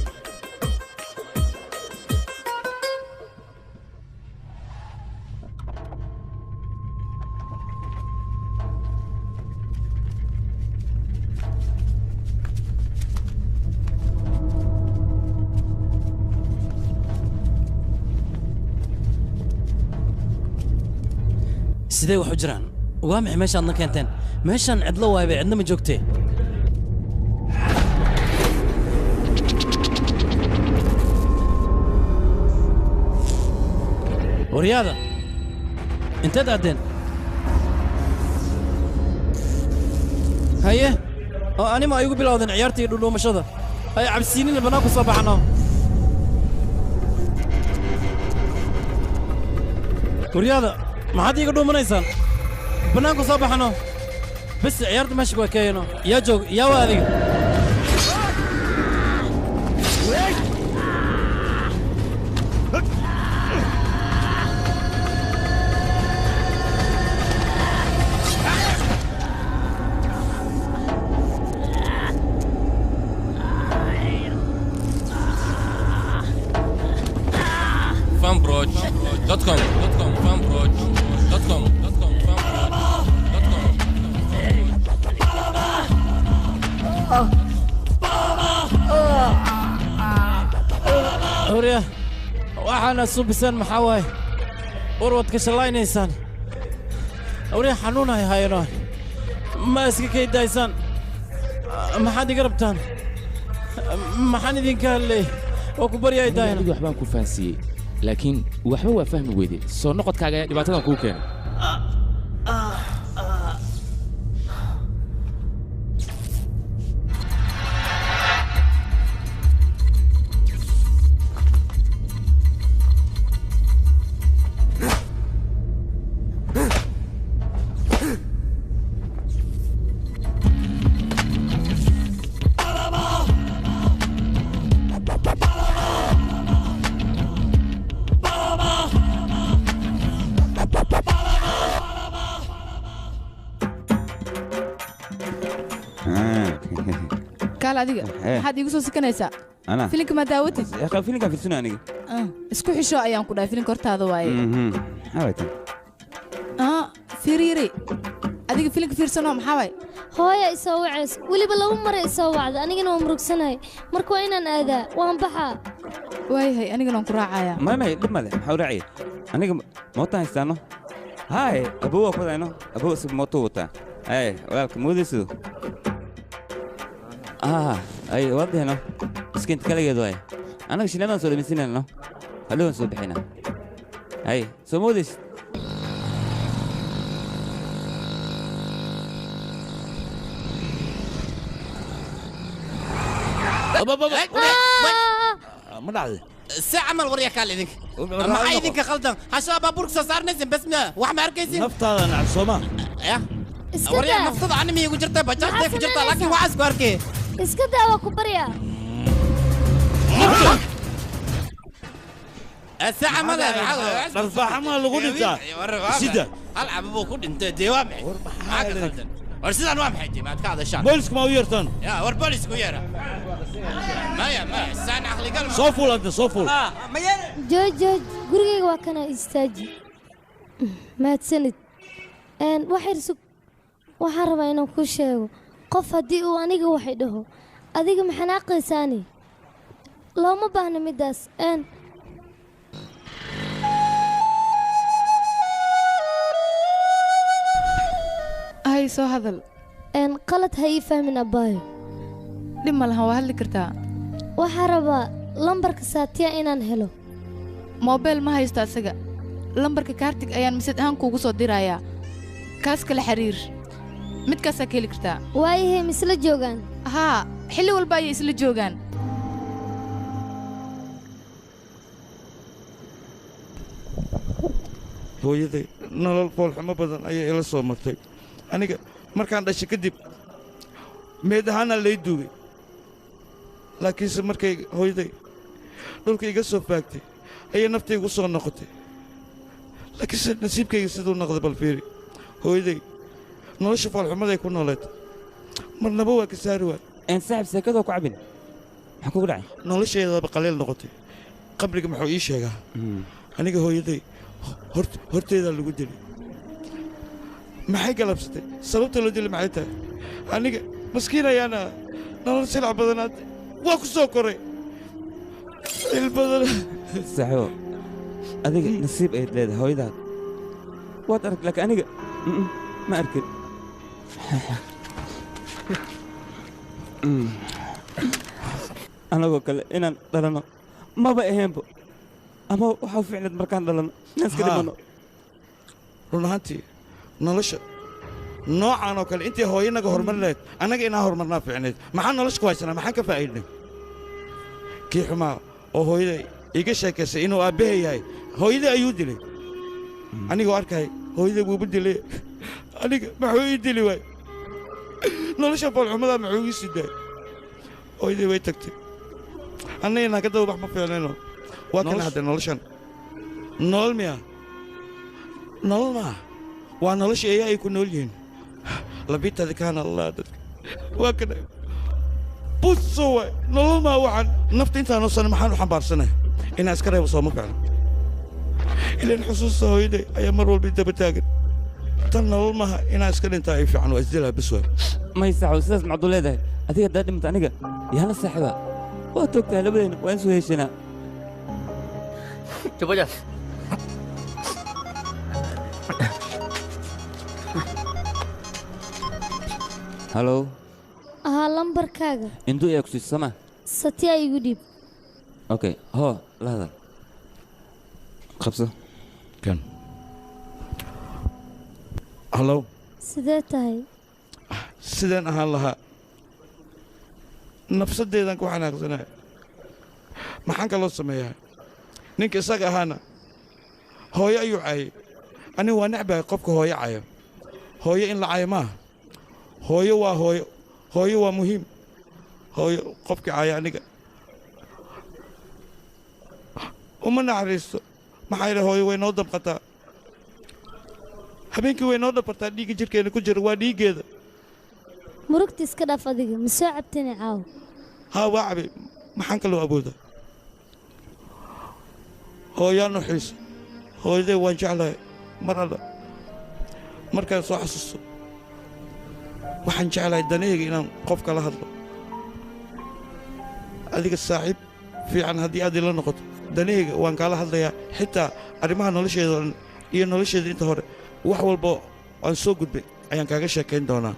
sidee wax u jiraan waa maxay meeshaadna keenteen meeshaan cidlo waay bay cidna ma joogtee waryaada inteed aaddeen haye oo anima ay igu bilowdeen ciyaarta iyo dhudhuumashada hay cabsiinina bannaan ku soo baxno waryaada maxaad iiga dhuumanaysaan bannaanku soo baxno bas ciyaarta meesha waa keeno yaa joog yaa waa adiga fanbroch.com fanbroch.com hurya waxaana subisaan maxaa waaye warwad ka shallaynaysaan hurya xanuun hay hayno ma iska kaydaysaan maxaad iga rabtaan maxaan idinka hadlay oo ku baryaay daayna adiga waxbaan ku fahansiiyey laakiin waxba waa fahmi weyday soo noqodkaaga ayaa dhibaatadan kuu keenay kaal adiga maxaad iigu soo sikanaysaa أنا filinka ma daawatid يا أخي فيلم كان في السنة أنا isku xisho ayaan ku dhahay filinka hortaada waaye هاي fiiriiri adiga filinka fiirsanoo maxaa waay hooya isoo wacays weliba laba mare isoo wacda anigana waan murugsanahay marka waa inaan aadaa waan baxaa waayahay anigana waan ku raacayaa ما دم ماله حاول رعي أنا موتا هستانو هاي أبوه كذا إنه أبوه سب موتو وتا هاي ولكن مو ديسو أي واضح إنه بس كنت كلا جدواي أنا كشيء لما نسولف مسينا إنه خلونا نسولف هنا هاي سو مو ديس ما نعرف ساعة ما الوريا كان لذيك ما عايزك خلطان هشام بابورك صار نزل بس ما واحد ما أركيزين نفط هذا نعم سوما يا وريا نفط عني مي وجرت بجرت وجرت لكن وعس كاركي اسكت وكبريا الساعة ما لا رفع ما لغونيتا سيدا ألعب أبوك أنت دوامع معك خلطان ورسيد أنواع محيتي ما تكاد الشان بوليسك ما ويرتن يا وربوليسك ويرا ما الساعة عقلي قلب صوفول أنت صوفول جوج gurigayga waa kana istaaji mahadsanid waxay sug waxaan rabaa inaan ku sheego qof haddii uu aniga waxay dhaho adiga ma xanaaqaysaani looma baahna midaas hay soo hadal qalad ha ii fahmin abbaayo dhib ma lahan waa hadli kartaa waxaa rabaa lambarka saatiya inaan helo moobeel ma haysto asaga lambarka kaartig ayaan misad ahaan kuugu soo dirayaa kaas kala xiriir midkaasaa ka heli kartaa waayahay ma isla joogaan haa xilli walba ayay isla joogaan hooyaday nolol foolxumo badan ayay ila soo martay aniga markaan dhashay kadib meed ahaanaa lay duugay laakiinse markay hooyaday dhulka iga soo faagtay ayay naftaygu soo noqotay laakiinse nasiibkayga siduu noqday bal fiiri hooyaday nolosha foolxumaday ku nooleed marnaba waa ka saari waay saaxib seekadoo ku cabin maxaa kugu dhacay nolosheedaba qaleel noqotay qabriga muxuu ii sheegaa aniga hooyaday horteedaa lagu dilay maxay galabsatay sababta loo dilay maxay tahay aniga maskiin ayaana nolol silac badanaad waa ku soo koray il badan saaxibo adiga nasiib ayaad leedahay hooyadaad waad arag laakiin aniga ma arkin anagoo kale inaan dhalanno maba aheenbo ama waxaa ficnad markaan dhalanno inaan iska dhimanno run ahaantii nolosha noocan oo kale intii hooyo naga horumar lahayd annaga inaan horumarnaa fiicnayd maxaan nolosha ku haysanaa maxaan ka faa'iidnay kii xumaa oo hooyada iga sheekaysay inuu aabbahay yahay hooyadii ayuu dilay anigoo arkay hooyada buuba dilay aniga maxuu ii dili waay nolosha foolxumadaa maxuu ii sidaay hooyadii way tagtay annaga inaan ka daba wax ma fiicnayno waa kana hadda noloshan nolol miya nolol maa waa nolosha eeyaa ay ku nool yihiin labitadi kaana allah dadka waa kana buso waay nolol maa waxaan nafta intaanoo sana maxaan u xambaarsanay inaan iska reebo sooma ficno ilaan xusuusta hooyaday ayaa mar walba daba taagan tan nolol maaha inaan iska dhintaa ay fiican waa isdilaa bis waay may saxo sidaas macduu leedahay adiga haddaa dhimata aniga yaala saaxiba waa toogtaa labadayna waa in soo heshanaa coba jas halo lambarkaaga induu yaa ku siis sama satya igu dhiib okay hoo la hadal qabso kan halo sidee tahay sideen ahaan lahaa nafsaddeedan ku xanaaqsanaya maxaan kaloo sameeyaa ninka isaga ahaana hooyo ayuu caayay anigu waa necbahay qofka hooyo cayo hooyo in la cayo maaha hooyo waa hooyo hooyo waa muhiim hooyo qofkii caya aniga uma naxariisto maxaa yidhi hooyo way noo dabqataa habeenkii way noo dhabartaa dhiigga jidhkeena ku jira waa dhiiggeeda murugta iska dhaaf adiga ma soo cabtini caaw ها وعبي ما حنك لو أبوده هو يا نحيس هو ذي وانجعله مركز صح حسسه waxaan jeclahay danayga inaan qofka la hadlo adiga saaxiib fiican haddii aad ila noqoto danayga waan kala hadlayaa xitaa arrimaha nolosheeda iyo nolosheeda inta hore wax walba aan soo gudbay ayaan kaaga sheekayn doonaa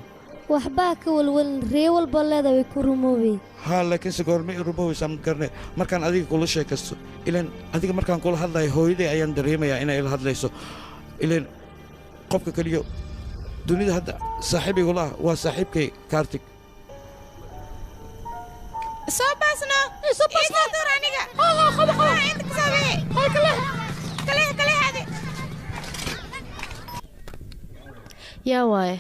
waxbaa ka walwalin ree walba leeda way ku rumoobay haa laakiinse goorma i rumowaysaa mad garne markaan adiga kula sheekaysto ilaan adiga markaan kula hadlayo hooyaday ayaan dareemayaa inay ila hadlayso ilaan qofka keliya dunida hadda saaxiibigula waa saaxiibkay kaartig soo baasna door aniga qaba inta ka saabay kale hade yaa waaye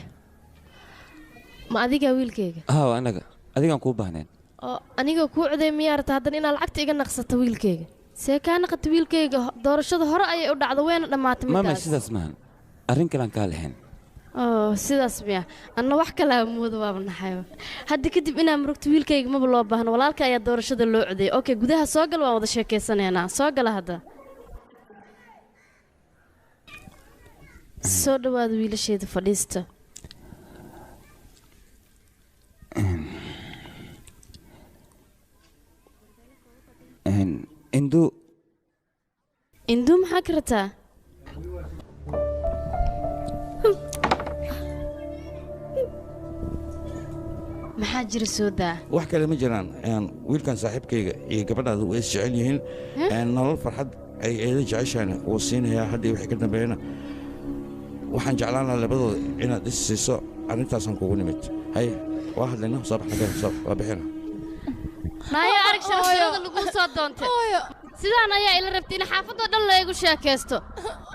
ma adiga wiilkayga haa anaga adigaan kuu baahneen oo aniga kuu coday miyaa rabta haddana inaad lacagta iga naqsato wiilkayga see kaa naqata wiilkayga doorashada hore ayay u dhacdo wayna dhammaatay mama sidaas maahan arrin kalaan kaa lahayn sidaas miya anna wax kale moodo waaba naxayba hadda kadib inaan murugto wiilkayga maba loo baahno walaalka ayaa doorashada loo codeeyay okay gudaha soo gal waan wada sheekaysanaynaa soo gala hadda soo dhawaada wiilasheeda fadhiista induu maxaa ka rataa maxaa jira soo daa wax kale ma jiraan wiilkan saaxiibkayga iyo gabadhaada way is jecel yihiin nolol farxad ay eeda jeceshaana wuu siinayaa haddii wixii ka dambeeyana waxaan jeclaan lahaa labadooda inaad is siiso arrintaasaan kugu nimid hay waa hadlayna soo baxna waa bixina maayo arag sharafada lagu soo doontay sidaan ayaa ila rabtay in xaafadoo dhan laygu sheekaysto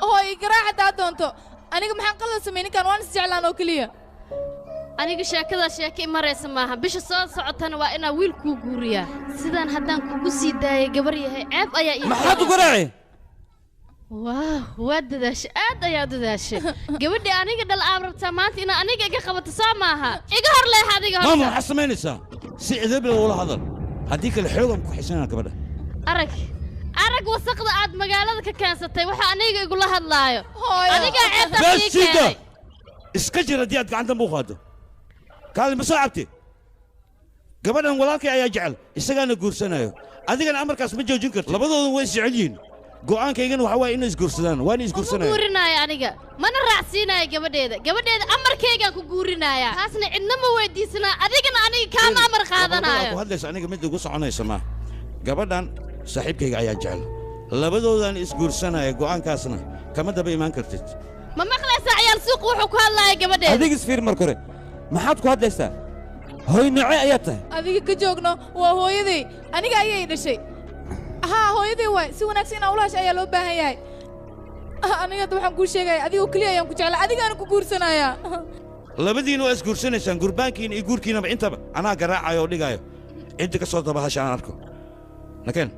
hooy garaac haddaa doonto aniga maxaan qalad sameyn ninkan waan is jeclaan oo keliya aniga sheekada sheeke maraysa maaha bisha soo socotana waa inaa wiil kuu guuriyaa sidaan haddaan kugu sii daayay gabar yahay ceeb ayaa ii maxaad u garaaci waa dadaashay aad ayaa u dadaashay gabadhii aniga dhal aab rabtaa maanta inaa aniga iga qabato soo maaha iga hor leex adiga horta maama waxaad samaynaysaa si cidaab leh ula hadal haddii kale xoogan ku xisanaa gabadha arag wasaqda aad magaalada ka keensatay waxa aniga igula hadlaayo adigaa ceebtaa ii keenay iska jir haddii aad gacantan buu qaado kaali ma soo cabti gabadhan walaalkay ayaa jecel isagaana guursanayo adigana amarkaas ma joojin karto labadooda way is jecel yihiin go'aankaygana waxa waaye inay isguursadaan waana isguursanaya guurinaayo aniga mana raacsiinaayo gabadheeda amarkaygaan ku guurinayaa taasna cidna ma weydiisanaa adigana aniga kaama amar qaadanaayo ku hadlaysa aniga mid igu soconaysa ma gabadhan saaxiibkayga ayaa jecel labadoodan isguursanaya go'aankaasna kama daba imaan kartid ma maqlaysaa ciyaal suuq wuxuu ku hadlaaya gabadheeda adiga isfiir mar kore maxaad ku hadlaysaa hooy noocee ayaa tahay adiga ka joogno waa hooyaday aniga ayay dhashay haa hooyaday waay si wanaagsan inaa ula hasha ayaa loo baahan yahay aniga hadda waxaan kuu sheegaya adigoo keliya ayaan ku jeclaa adigaana ku guursanayaa labadiina waa isguursanaysaan gurbaankiina iyo guurkiinaba intaba anaa garaacayo oo dhigaayo cidda ka soo daba hasha aan arko nakeen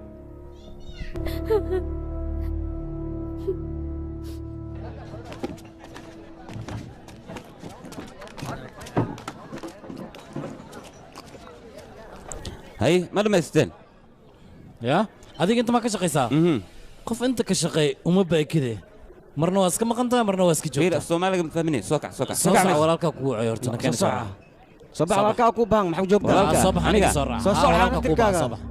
hay ma dhammaysteen yaa adiga inta maa ka shaqaysaa qof inta ka shaqeey uma baakide marna waa iska maqan tahay marna waa iska joogtaa soomaaliga ma fahmine soo kac walaalkaa kugu wacoy horta nakeen soo bax walaalkaa ku baan maxaa joogtaa soo bax aniga soo raac soo soco walaalkaa ku baan soo bax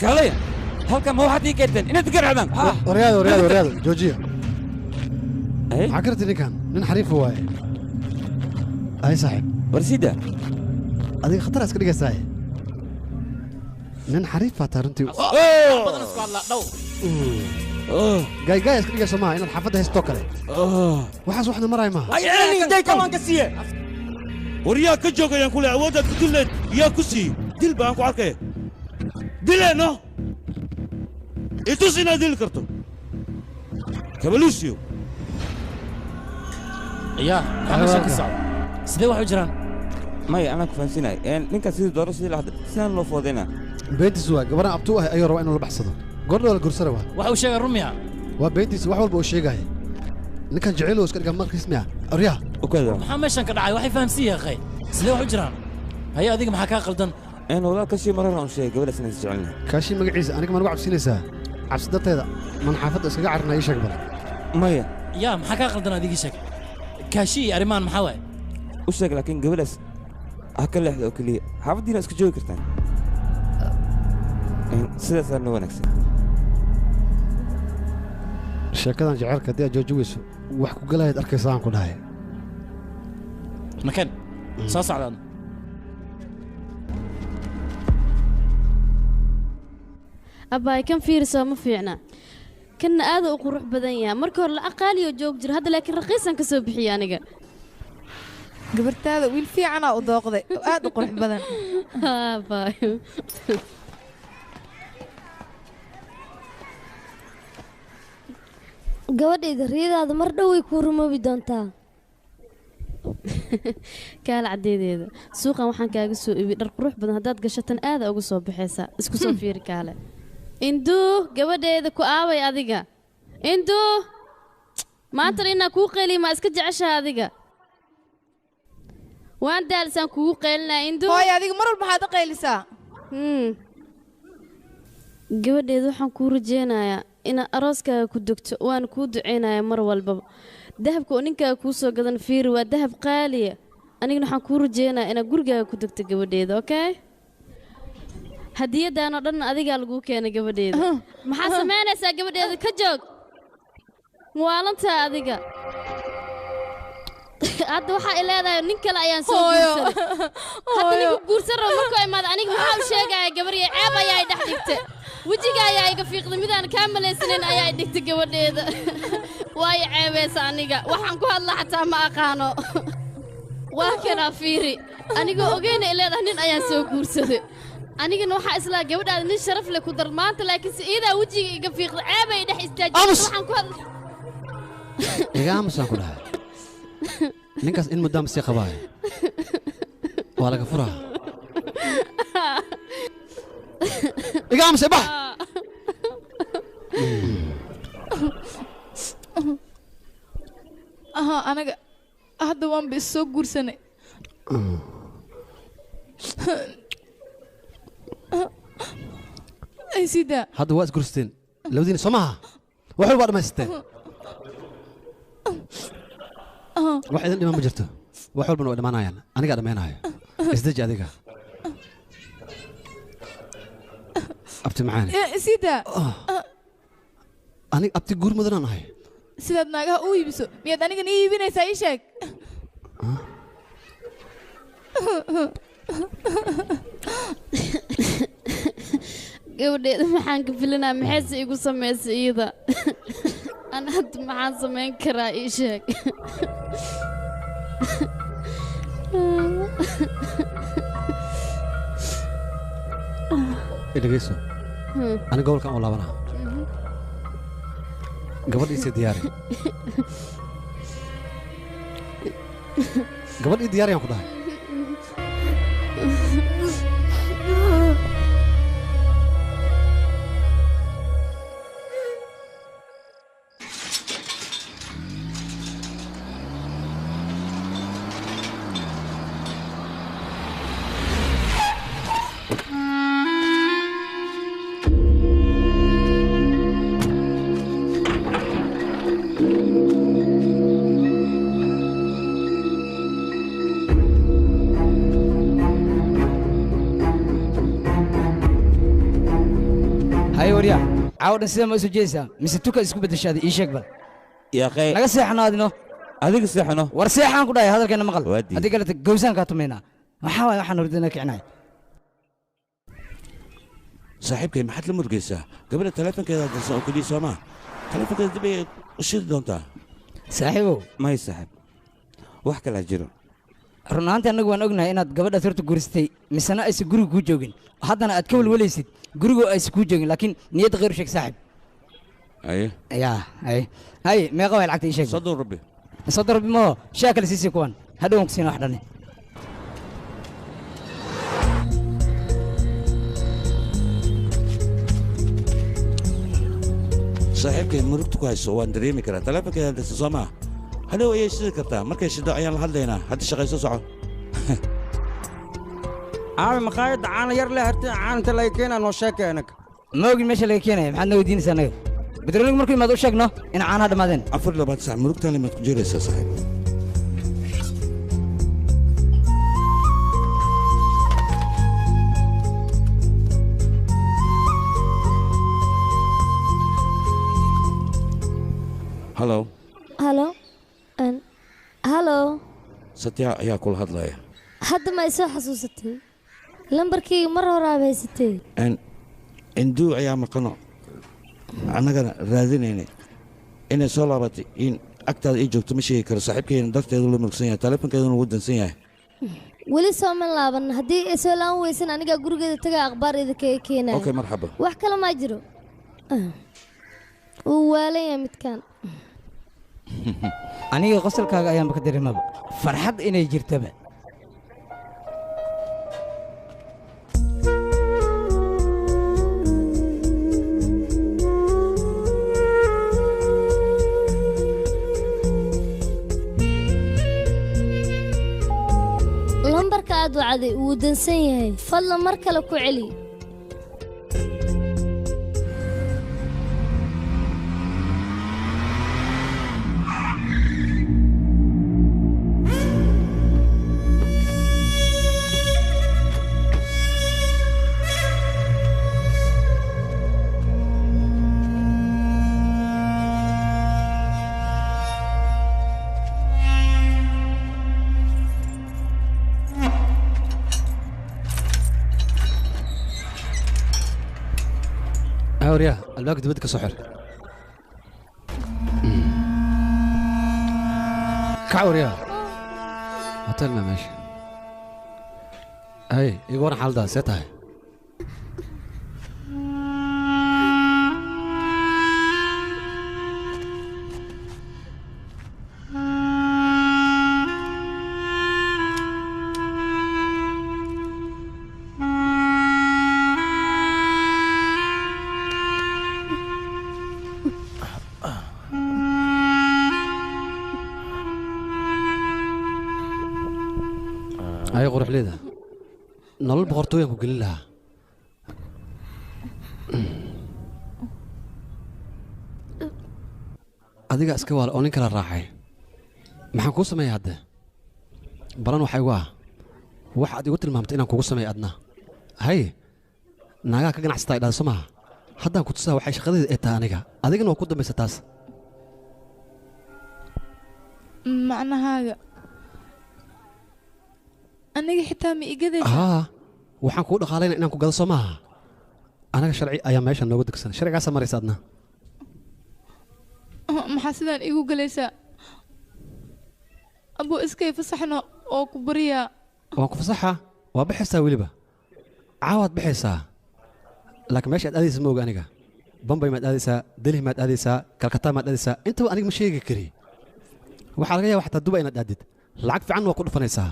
kaalaya halkan ma waxaad ii keenteen inaad garacdaan waryaada joojiya maxaa karti ninkan nin xariifa waaye ay saaxiib warsida adiga khatar iska dhigaysaaye nin xariif baa taa runtii gaaygaaya iska dhigayso maaha inaad xaafadda haystoo kale waxaas waxna maraay maaha war yaa ka joogayaan kule awooddaad ku dilleed yaa ku siiye dil baan ku arkaya dileeno itus inaad dili karto kabaluusiyo yaa maxaa ka socda sidee wax u jiraan maya anaa ku fahansinay ninkaas sidii dooro sidii lahada sidaan loo foodayna beentiis waa gabarhan abtuu ah ayuu rabaa inuu la baxsado goordhow la gursara waa waxa uu sheegay rumiya waa beentiis wax walba uu sheegaya ninkan jeceylow iska dhiga markiis miya aryaa وكذا maxaa meeshan ka dhacay waxay fahamsiiyay akhay sidee wax u jiraan haya adiga maxaa kaa qaldan أنا والله كل شيء مرة شيء قبل سنة تجعلنا كاشي مقعيز أنا كمان وقعد سينيسا عبس دتيدا من حافظ اسكا عرنا اي شغله مايا yaa maxaa kaa qaldan adiga sheeg kaashii arrimaan maxaa waay وشك لكن قبل هكل لحظة وكلية حافظ دينا اسكو جوي كرتان سيدا صار نو نكسي sheekadan jaceylka haddii aad joojogayso wax ku galahayd arkaysa aan ku dhahay makan soo socdaan abbaay kan fiirisoo ma fiicna kanna aad u qurux badan yahay marka hore la aqaaliyo joog jira hadda laakiin raqiisan ka soo bixiyay aniga gabartaada wiil fiicanaa u dooqday oo aad u qurux badan abbaay gabadhayda riyadaada mar dhow way kuu rumoobi doontaa kaala caddeedeeda suuqan waxaan kaaga soo ibi dhar qurux badan haddaad gashatan aada uga soo baxaysaa isku soo fiiri kaale induu gabadheeda ku aaway adiga induu maantana inaa kuu qayliya maa iska jeceshaha adiga waan daalisaan kugu qaylinaa induu hooy adiga mar walba maxaad u qaylisaa gabadheeda waxaan kuu rajeynayaa inaad arooskaaga ku degto waana kuu duceynayaa mar walbaba dahabka oo ninkaaga kuu soo gadan fiiri waa dahab qaaliya anigana waxaan kuu rajeynayaa inaad gurigaaga ku degto gabadheeda okay hadiyadaanoo dhanna adigaa laguu keenay gabadheeda maxaad samaynaysaa gabadheeda ka joog muwaalantaa adiga hadda waxaa i leedahay nin kale ayaan soo guursaday hadda ninku guursan rabo markuu imaada aniga maxaa u sheegaya gabarya ceeb ayaa i dhex dhigtay wejiga ayaa iga fiiqday midaan kaa malaysanayn ayaa i dhigtay gabadheeda waayo ceebaysa aniga waxaan ku hadla xataa ma aqaano waa kanaa fiiri anigoo ogeyna i leedahay nin ayaan soo guursaday anigana waxaa islaa gabadhaada nin sharaf leh ku dar maanta laakiinse iidaa wejiga iga fiiqday ceebay i dhex istaajiyay waxaan ku hadla iga aamusaan ku dhahay ninkaas in muddaama sii qabaayo waa laga furaa iga aamusay bax aha anaga hadda waanba is soo guursanay ay sidaa hadda waa isgursteen labadiina soo maaha wax walbaa dhammaysteen wax idin dhiman ma jirto wax walbana way dhammaanayaan anigaa dhammaynaayo isdeji adiga abti macaani sidaa aniga abti guur mudanaan ahay sidaad naagaha u iibiso miyaad anigan ii iibinaysaa ii sheeg gabadheeda maxaan ka filanaa maxayse igu samaysay iyada ana hadda maxaan samayn karaa ii sheeg dhegeyso aniga gobolkan oo laabanaa gabadhiisii diyaari gabadh ii diyaariyaan ku dhahay عاود نسمع اسمه جيسا مسيتوك اسكو بدشاد اي شيك بل يا اخي laga seexanaadino adiga seexano war seexan ku dhahay hadalkeena maqal adiga galata gowsaan ka tumeena waxa way waxaan ordina kicnay saaxiibkay maxaad la murgaysaa gabadha taleefankeeda dalsan oo kaliya Soomaa taleefankeeda dib ay u shidi doontaa saaxiibow may saaxiib wax kala jiro runaantii anagu waan ognahay inaad gabadha horta guuristay misana aysan guriga ku joogin haddana aad ka walwalaysid gurigu aysan ku joogin laakiin niyad qeyr sheeg saaxiib aye ay meeqa way lacagta ii sheeg صدر ربي ما شاكل سيسي كوان هدوم كسين واحدة صاحبك مرقتك هاي سوان دريمي كرا تلافك هذا السماء hadhow ayay shidi kartaa markay shido ayaan la hadlaynaa hadda shaqayso soco aabe maqaayadda caana yar leh harti caanta laga keenaa noo sheekay anaga ma ogin meesha laga keenaya maxaad na weydiinaysaa anaga bedroonigu markuu imaad u sheegno in caanaha dhammaadeen 24 saac murugtaan limaad ku jiraysaa saaxiib halo halo satya ayaa kula hadlaya hadda ma isoo xasuusatay lambarkayga mar hore aad haysatay induu ayaa maqano annagana raadinaynay inay soo laabatay in agtaada ii joogto ma sheegi karo saaxiibkayna darteedu la murugsan yahay taleefonkeeduna ugu dansan yahay weli sooma laaban haddii ay soo laaban weysan anigaa gurigeeda tagaa akhbaarayda kaga keenaya okay marxaba wax kale maa jiro wuu waalan yahay midkaan aniga qosolkaaga ayaanba ka dareemaba farxad inay jirtaba lambarka aad wacday wuu dansan yahay fadlan mar kale ku celi وريا الباقي بدك سحر كعوريا هتلنا ماشي هاي يقول حال ده سيتها هاي قروح ليدا نول بقرطوية كقول لها adiga iska waal oo nin kala raacay maxaan kuu sameeyay hadda balan waxay waa wax aad igu tilmaamtay inaan kugu sameeyo adna hay naagaa ka ganacsataa idhaada soo maaha haddaan ku tusaa waxay shaqadeeda ee tahay aniga adigana waa ku dambaysa taas macnahaaga aniga xitaa ma igadaysa haa waxaan kuu dhaqaalayna inaan ku gado soo maaha anaga sharci ayaa meesha noogu degsan sharcigaasaa maraysa adna maxaa sidaan igu galaysaa abuu iskay fasaxno oo ku bariyaa waan ku fasaxa waa baxaysaa weliba caawaad baxaysaa laakiin meesha aad aadaysa ma oga aniga bambay maad aadaysaa delhi maad aadaysaa kalkataa maad aadaysaa intaba aniga ma sheegi kari waxaa laga yaaba xataa duba inaad aadid lacag fiican waa ku dhufanaysaa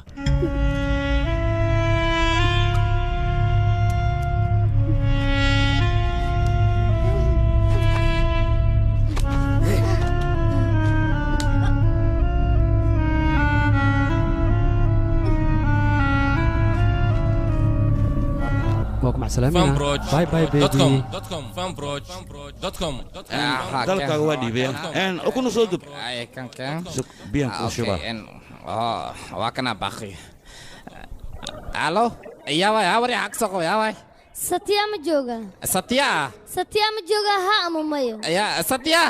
وكم سلامين باي باي بيبي dalkaaga waa dhiibeen ukuna soo dub biyan ku shuba waa kana baqi alo yaaway hawari xaqsaqo yaaway satya ma jooga satya ma jooga ha ama mayo ya satya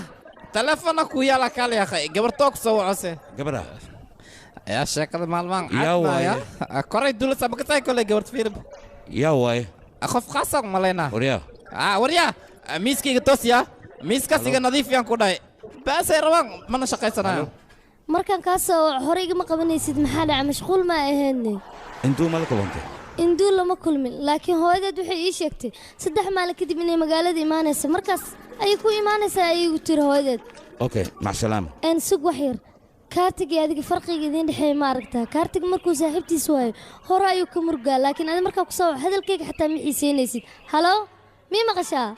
telefona ku yala kale akhay gabartoog soo wacose gabadha ya sheekada maalmaan yaaway koray dulasa makatay kole gabart fiirb yaaway أخف خاصك مالنا وريا وريا ميسكي توسيا ميسكا سيجا نظيف يان كوداي بس روان ما نشقي سنة مركان كاسو هوريق ما قبنيسيد محل مشغول ما اهني انتو مالك وانت اندو لما كل من لكن هويداد waxay ii sheegtay saddex maalin kadib inay magaalada imaanayso markaas ay ku imaanaysaa ay u tir hooyadeed okay ma salaam en sug wax yar kaartiga adiga farqiga idin dhaxay ma aragtaa kaartiga markuu saaxiibtiis waayo hore ayuu ka murgaa laakiin adiga markaa ku soo hadalkayga xataa ma xiiseynaysid halo mii maqashaa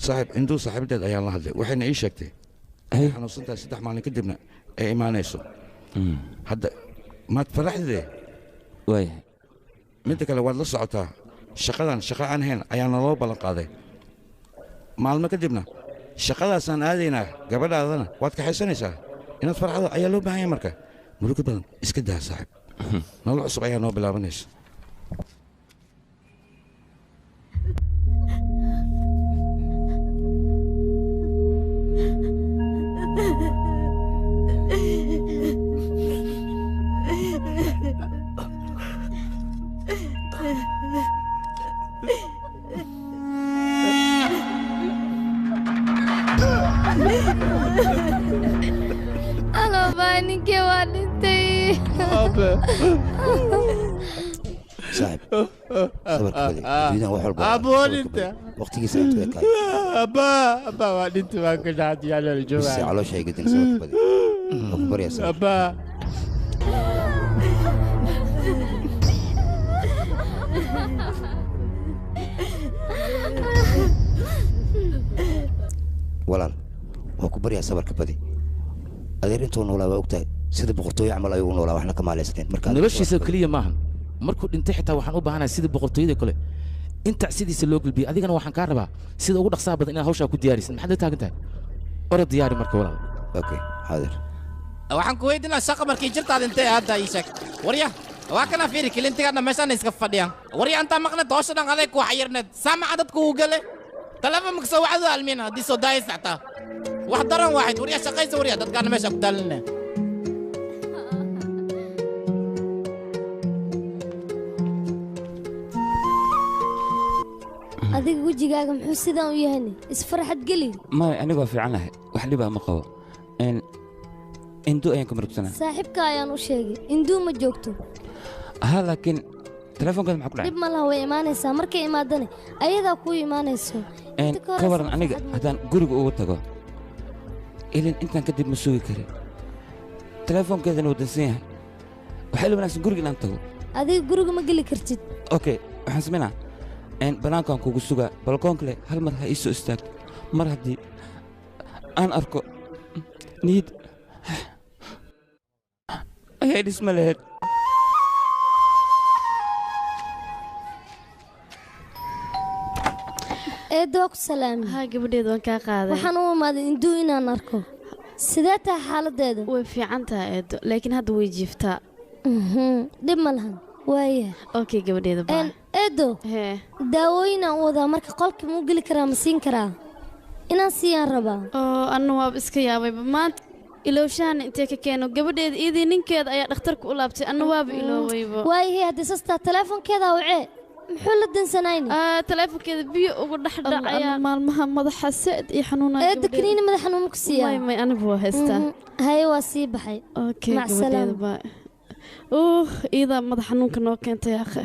saaxiib induu saaxiibadeed ayaan la hadlay waxayna ii sheegtay ay xanuunsantahay 3 maalin kadibna ay imaanayso hadda maad faraxdee waayahay midda kale waad la socotaa shaqadan shaqa aan ahayn ayaa naloo ballan qaaday maalmo kadibna shaqadaasaan aadaynaa gabadhaadana waad kaxaysanaysaa inaad farxado ayaa loo baahan yahay marka murugo badan iska daa saaxiib nolol cusub ayaa noo bilaabanaysa Halo, Bani, ¿qué va a decir? صاحب صبرك بدي تريد أروح البحر أبون أنت وقتي ساعة وياك أبا وأنت ما كنت عادي على الجوع بس على شيء قد صبرك بدي أخبر يا صاحب أبا walaal waa ku baryaa sabarka badi adeer intuu noolaa waa ogtahay sida boqortooyo camal ayuu u noolaa waxna ka maalaysteen marka noloshiisa keliya maahan markuu dhintay xitaa waxaan u baahanahay sida boqortooyada kale inta sidiisa loo gulbiyay adigana waxaan kaa rabaa sida ugu dhaqsaha badan inaad hawshaa ku diyaarisid maxaad la taagan tahay ora diyaari marka walaal okay xaadir waxaan ku weydiinaa shaqa markii jirtaad intee hadda ii sheeg warya waa kana fiiri kilintigaadna meeshaan iska fadhiyaan warya intaa maqneed hawsha dhan adeeg ku xayirneed saamaca dadku uu gale telefoon maksa wacdu almiina haddii soo daayay sactaa wax daran waaxid warya shaqaysa warya dadkaana meesha ku daalinne adiga wejigaaga muxuu sidaan u yahay isfarxad geli maya anigoo fiicanahay wax dhibaa ma qabo induu ayaan ka murugsanaa saaxiibka ayaan u sheegay induu ma joogto ها لكن تلفونك maxaa ku dhacay dib ma laha way imaanaysaa markay imaadane ayadaa ku imaanayso ka waran aniga haddaan guriga ugu tago ilin intaan kadib ma sugi karin telefoonkeedana wuu dansan yahay waxaa ila wanaagsan guriga inaan tago adiga guriga ma geli kartid okay waxaan samaynaa banaankaan kugu sugaa balkoonka leh hal mar ha ii soo istaagto mar haddii aan arko niyad ayay dhisma lahayd eedo ku salaami haa gabadheeda waan kaa qaaday waxaan u imaaday induu inaan arko sidee tahay xaaladeedu way fiican tahay eedo laakiin hadda way jiiftaa dhib ma lahan waaya okay gabadheeda baa eedo daawooyin aan u wadaa marka qolka muu geli karaa ma siin karaa inaan siiyaan rabaa oo anna waaba iska yaabayba maanta ilowshaana intee ka keeno gabadheeda iyadii ninkeeda ayaa dhakhtarka u laabtay anna waaba iloobayba waayahey haddii sastaa teleefonkeeda wacee muxuu la dansanayni teleefonkeeda biyo ugu dhex dhacaya maalmaha madaxa said iyo xanuunaya eedda kaniini madax xanuun ku siiyaa may anigu waa haystaa haye waa sii baxay okay gabadheeda baa iidaa madax xanuunka noo keentay akhe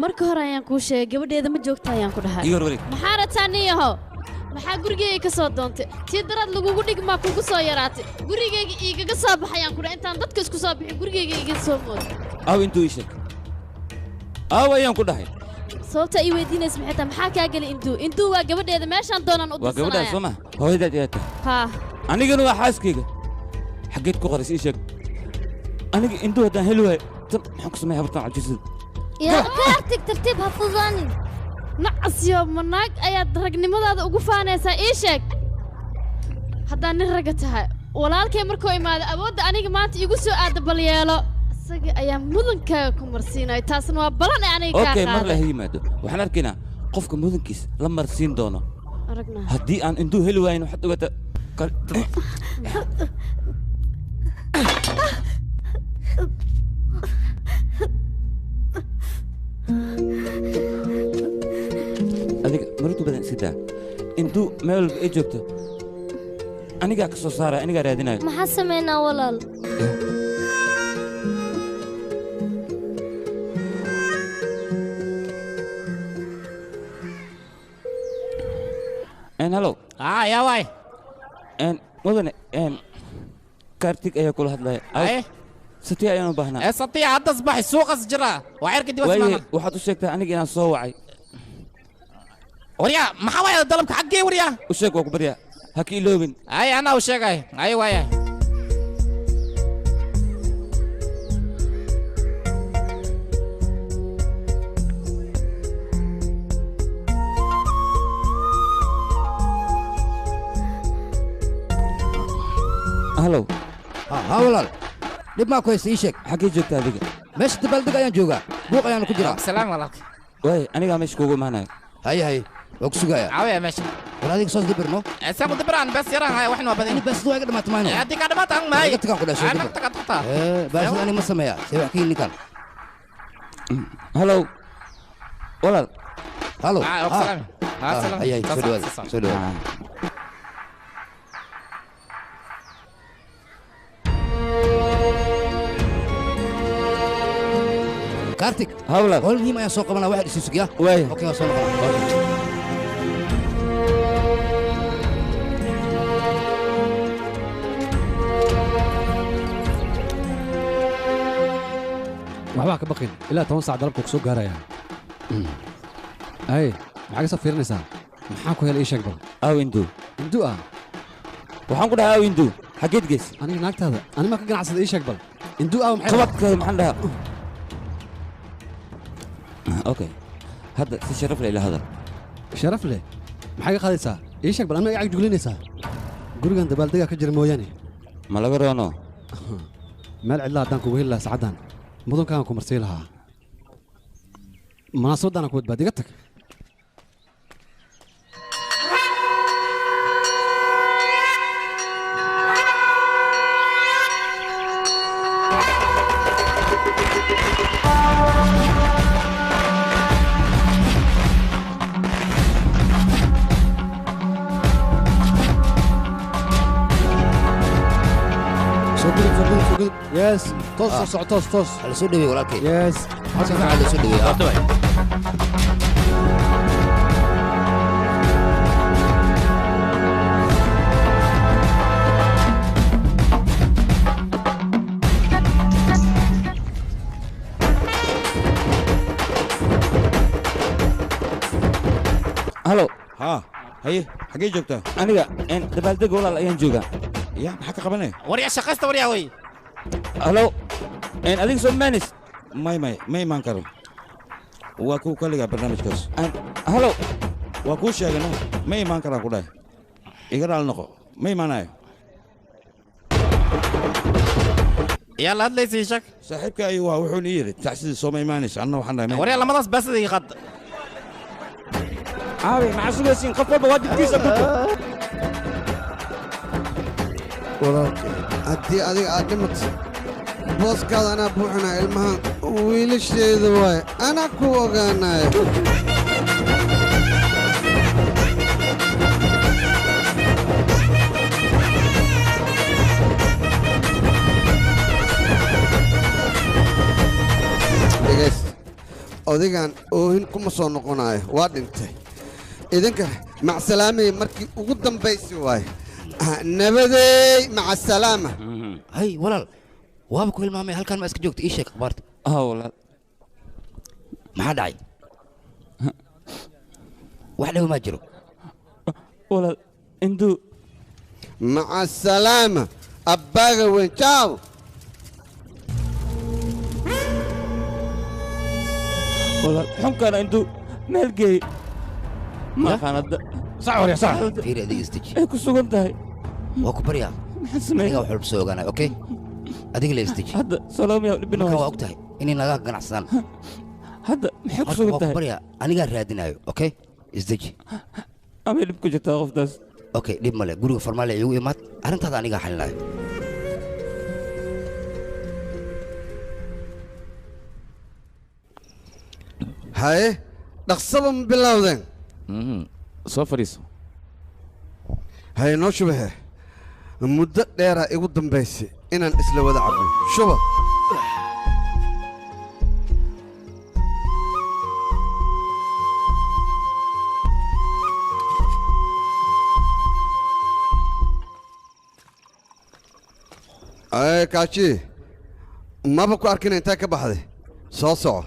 marka hore ayaan kuu sheegay gabadheeda ma joogta ayaan ku dhahay maxaa rataa niyaho maxaa gurigeyga ka soo doontay tii daraad lagugu dhigmaa kugu soo yaraatay gurigeyga igaga soo baxayaan kudha intaan dadka isku soo bixin gurigeyga iga soo mooda aw intuu ii sheeg aw ayaan ku dhahay sababta ii weydiinaysa maxay tahay maxaa kaa geli induu waa gabadheeda meeshaan doonaan u waa gabadhaas soo ma hooyadaad iyaa tahay haa anigana waa xaaskayga xaggeed ku qorays ii sheeg aniga induu haddaan heli waayo tan maxaan ku sameeya habartaan cajisada yaa ka artig tartiib ha fudaanin nacasyo manaag ayaad ragnimadaada ugu faanaysaa ii sheeg haddaan nin ragga tahay walaalkay markuu imaado awoodda aniga maanta iigu soo aada bal yeelo isaga ayaa mudankaaga ku marsiinayo taasna waa balan ee aniga kaa qaaday okay mar la yimaado waxaan arkaynaa qofka mudankiis la marsiin doono haddii aan induu heli waayin waxaad ogaataa adiga marutu badan sidaa induu meel walba ay joogto anigaa ka soo saaraya anigaa raadinayo maxaa samaynaa walaal hello yaa waay mudane kaartig ayaa kula hadlaya satiya ayaan u baahnaa ee satiya hadda asbaxay suuqas jira waa cirka dib waaye waxaad u sheegtaa aniga inaan soo wacay waryaa maxaa waaya dalabka xaggee waryaa u sheeg waa ku baryaa ha ka iloobin ay anaa u sheegay ay waaya halow ها walaal dhib maa ku haysta ii sheeg xaggee joogtaa adiga meesha dabaaldeg ayaan joogaa buuq ayaanu ku jiraa salaam walaalka waaye anigaa meesha kuugu imaanayo haye haye waa ku sugaaya caawiya meesha war adiga soos dibirno saan ku dibiraan bes yaraan haya waxna waa badan bes waa iga dhamaata mayno haddii kaa dhamaata ang mahay iga tagaan ku dhashay ana tagaa tagtaa baashada aniga ma sameeya see wax ka yini ninkan halow walaal halow salaam haye haye soo dhawaada soo dhawaada كارتيك هولا قول لي ما يسوق قبلنا واحد يسوق يا وين اوكي وصلنا waxbaa ka baqin ilaa 10 saac dalabka ku soo gaaraya ay maxaa ka soo fiirinaysaa maxaa ku helay sheeg bal aw indu waxaan ku dhahaa aw indu xageed gees aniga naagtaada ani ma ka ganacsada sheeg bal indu aw maxay qabadka maxaan dhahaa اوكي هذا في شرف لي هذا شرف لي maxay qaadaysaa ii sheeg bal anaga ag juglinaysaa gurigan dabaaldega ka jira mooyaane ma laga roono meel cidla haddaan kugu heli lahaa sacaddan mudunkaan ku marsii lahaa munaasabaddaana ku badbaad iga tag يس توصل توصل على سودوي ولا كيف يس حسن على سودوي هلو ها هي حقي جوجتا aniga dabaaldeg walaal ayaan joogaa ya maxaa ka qabanay waryaa shaqaysta waryaa way halo adiga soo maanis may imaan karo waa kuu kaligaa barnaamijkaas halo waa kuu sheegano ma imaan karaan ku dhahay iga raal noqo ma imaanayo yaa la hadlaysay shak saaxiibka ayuu waa wuxuuna yidhi tacsidii sooma imaanaysa anna waxaan dhahay waryaa lamadaas baasada ii qad caawi maxaa sugaysiin qof walba waajibkiisa guto walaalkay haddii adiga aad dhimato booskaada anaa buuxinaya ilmahan wiilasheeda waaye anaa ku ogaanaya dhegays odigan oohin kuma soo noqonayo waa dhintay idinka macsalaamay markii ugu dambaysi waaye nabadey maca salaama hay walaal waaba ku hilmaamay halkan ma iska joogta ii sheeg akhbaarta walaal maxaa dhacay wax dhow maa jiro walaal indu maca salaama abbaaga weyn jaaw walaal xunkana indu meel geey maqaanada sax warya sax fiiri adiga istaji ay ku sugan tahay waa ku baryaa aniga wax walba soo ogaanay okay adiga la istaji hadda salaamu dhibina waa og tahay inay naga ganacsadaan hadda maxay ku sugan tahay waa ku baryaa anigaa raadinayo okay isdaji ama dhib ku jirtaa qoftaas okay dhib male guriga farmaale igu imaad arrintaada anigaa xalinayo haye dhaqsaba ma bilowdeen soo fadhiiso haye noo shubahe muddo dheeraa igu dambaysay inaan isla wada cabno shuba kaaji maba ku arkin intee ka baxday soo soco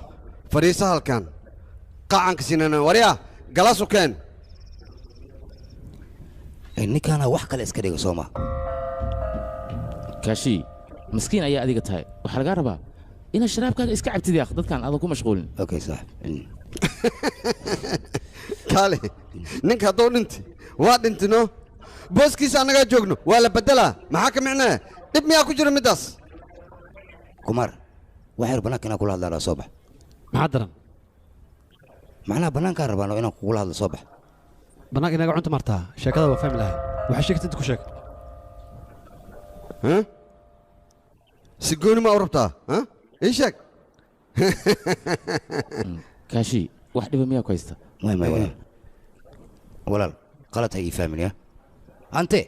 fadhiisa halkan qacanka sinana waryaa galaas u keen ninkaana wax kale iska dhiga soo ma kaashi miskiin ayaa adiga tahay waxaa lagaa rabaa inaad sharaabkaaga iska cabtid yaaq dadkaan aadan ku mashquulin okay saaxib kaale ninka hadduu dhinti waa dhintino booskiisa annagaa joogno waa la beddelaa maxaa ka micnaa dhib miyaa ku jira middaas kumar waxayr bannaanka inaan kula hadlaan soo bax maxaa daran macnaha bannaankaan rabaano inaan kugula hadlo soo bax bannaanka inaga cunta martaa sheekada waa fahmi lahay waxaa sheegtid ku sheeg si gooni ma u rabtaa ii sheeg kaashi wax dhiba miyaa ku haysta may walaal qalad hay ii fahmin ya ante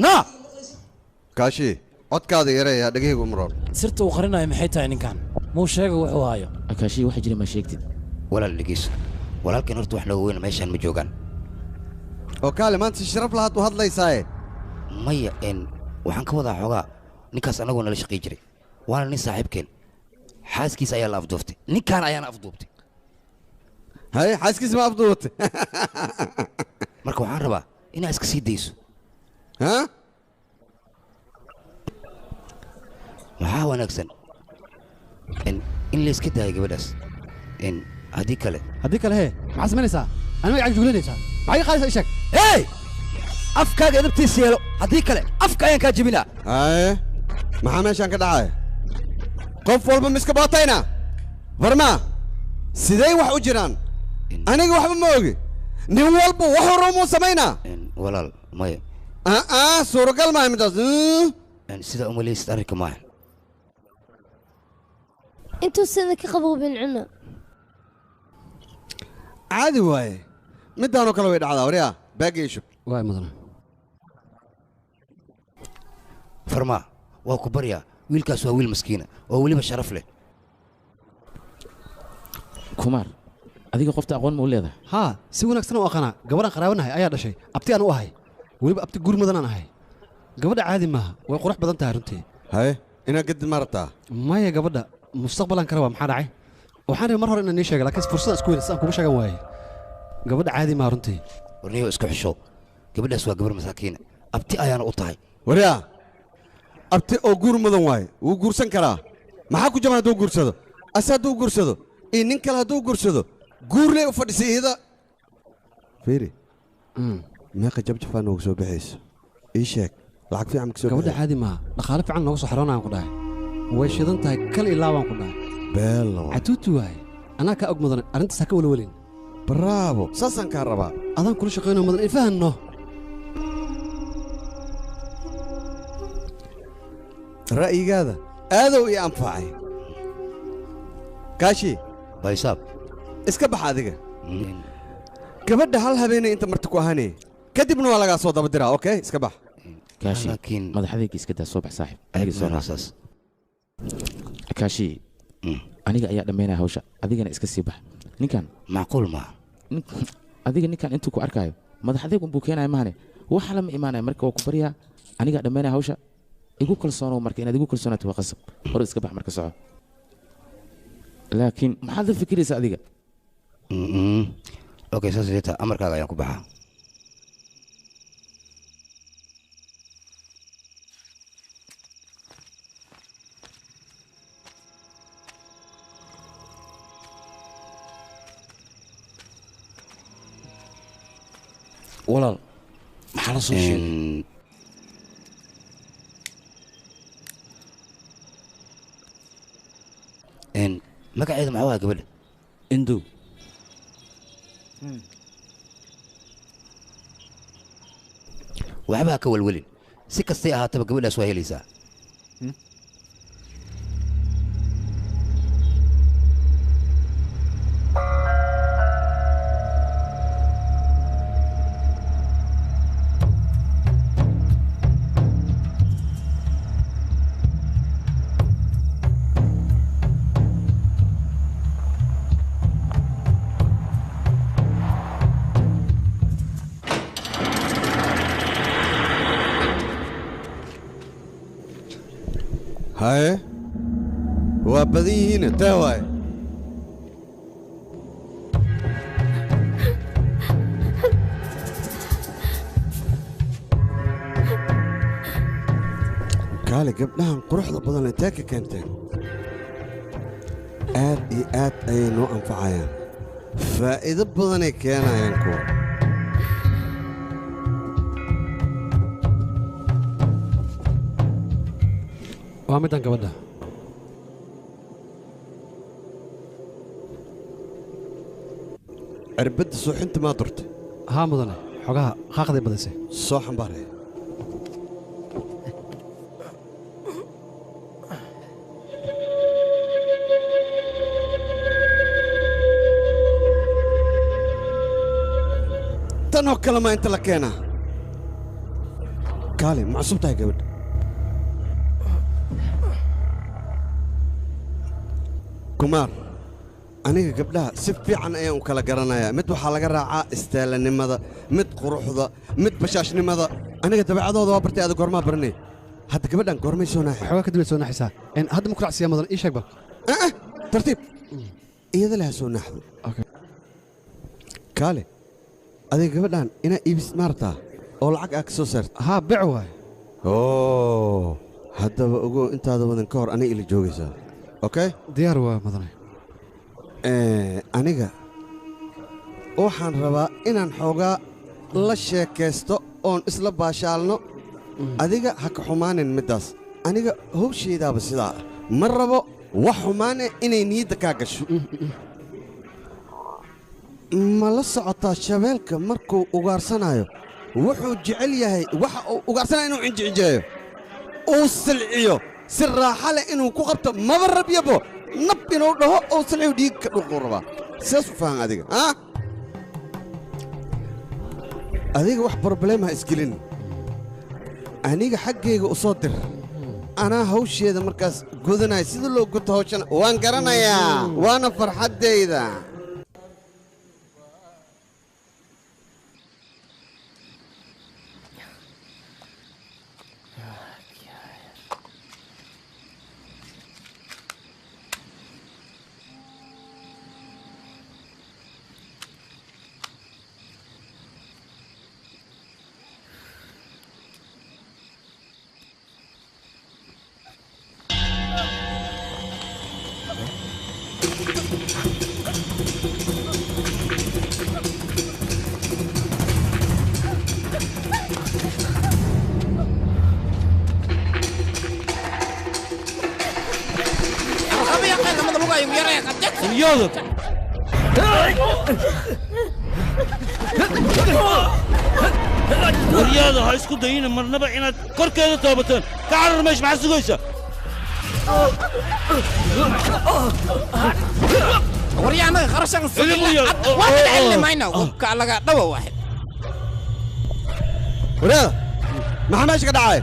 na kaashi codkaada yareeya dhegahaygu umroon sirta uu qarinayo maxay tahay ninkan muu sheega wuxuu haayo kaashi waxa jira ma sheegtid walaal dhegeyso walaalkeen horta wax nooga weyn meeshaan ma joogaan oo kaale maanta si sharaf lahaad u hadlaysaaye maya waxaan ka wadaa xoogaa ninkaas annagoo nala shaqay jiray waana nin saaxiibkeen xaaskiisa ayaa la afduuftay ninkaan ayaana afduubtay haye xaaskiisa ma afduubatay marka waxaan rabaa inaa iska sii dayso maxaa wanaagsan in la iska daayo gabadhaas haddii kale hee maxaad samaynaysaa ani magacaaga juulanaysaa maxay qaadaysaa ishag hey afkaaga edabtiisa yeelo haddii kale afka ayaan kaa jebinaa haye maxaa meeshaan ka dhacaya qof walba miska baatayna barma sidee wax u jiraan aniga waxba ma ogi nin walba waxuu roomuu samaynaa walaal maya suuragal maaha midaas sida umalaysid arrinka maaha intuusan ka qaboobin cuna caadi waaye midaanoo kale way dhacdaa waryaa baagga ishub waay mudana farmaa waa ku baryaa wiilkaas waa wiil maskiina oo weliba sharaf leh kumaar adiga qofta aqoon ma u leedahay haa si wanaagsan u aqaanaa gabadhaan qaraabanahay ayaa dhashay abti aan u ahay weliba abti guri mudanaan ahay gabadha caadi maaha way qurux badan tahay runtii haye inaad gadid ma rabtaa maya gabadha mustaqbalan ka rabaa maxaa dhacay waxaan rabay mar hore inaan nii sheega laakiin fursadaan isku weyn sidaan kugu sheegan waaye gabadha caadi maaha runtii warniyo isku xisho gabadhaas waa gabar masaakiina abti ayaana u tahay waryaa abti oo guur mudan waaye wuu guursan karaa maxaa ku jaban hadduu guursado ase hadduu guursado iyo nin kale hadduu guursado guurley u fadhisay iyada fiiri meeqa jabjafaa noogu soo baxayso ii sheeg lacag fiican ma kasoo gabadha caadi maaha dhaqaale fiican nooga soo xaroonayaan ku dhahay way shidan tahay kal ilaa baan ku dhahay beelo catuutu waaye anaa kaa og mudan arrintaas ha ka welwelin bravo saasaan kaa rabaa adaan kula shaqayno mudan in fahanno ra'yigaada aadow ii anfacay kaashi baysaab iska bax adiga gabadha hal habeenay inta marti ku ahanee kadibna waa lagaa soo daba diraa okay iska bax kaashi madaxadayga iska daa soo bax saaxib aniga soo raasaas kaashi aniga ayaa dhammaynaya hawsha adigana iska sii bax ninkan macquul maaha adiga ninkan intuu ku arkaayo madaxadayg unbuu keenaya mahane waxa lama imaanaya marka waa ku baryaa anigaa dhammaynaya hawsha igu kalsoonow marka inaad igu kalsoonaato waa qasab hore iska bax marka soco laakiin maxaad la fikiraysaa adiga okay saas jeeta amarkaaga ayaan ku baxaa walaal maxaa la soo sheegay magaceedu maxaa waa gabadha indow waxba ha ka welwelin si kastay ahaataba gabadhaas waa helaysaa haye waa badan yihiin taa waaye kaale gabdhahan quruxda badan intee ka keenteen aad iyo aad ayay noo anfacayaan faa'iido badanay keenayaan kuwa waa middan gabadha cirbadda suuxinta maa durtay haa mudane xogaha qaaqday badisay soo xambaaraya tanoo kale maa inta la keenaa kaale ma cusub tahay gabadha kumaar aniga gabdhaha si fiican ayaan u kala garanayaa mid waxaa laga raacaa istaalanimada mid quruxda mid bashaashnimada aniga dabeecadooda waa bartay aada goormaa baranay hadda gabadhan goormay soo naaxay xoogaa kadib ay soo naaxaysaa hadda ma ku racsiyaa mudan ii sheeg bal tartiib iyada laha soo naaxdo kaale adiga gabadhan inaa iibis maartaa oo lacag aa ka soo saarta haa bec waay haddaba ogow intaada wadan ka hor aniga ila joogaysaa okay diyaar waa mudane aniga waxaan rabaa inaan xoogaa la sheekaysto oon isla baashaalno adiga ha ka xumaanin middaas aniga hawshaydaaba sidaa ah ma rabo wax xumaane inay niyadda kaa gasho ma la socotaa shabeelka markuu ugaarsanaayo wuxuu jecel yahay waxa uu ugaarsanaya inuu cinjicinjeeyo uu silciyo si raaxa leh inuu ku qabto maba rabyabo nab inuu dhaho oo silciyo dhiig ka dhulquu rabaa sidaas u fahan adiga adiga wax broblem ha isgelin aniga xaggayga u soo dir anaa hawsheeda markaas godanaya sida loo guto hawshana waan garanayaa waana farxaddayda waryaada ha isku dayina marnaba inaad korkeeda toobataan ka carar meesh maxaa sugaysa waryaanaga qarashan mayna hubka laga dhawa waaxid waryaada maxaa meesha ka dhacay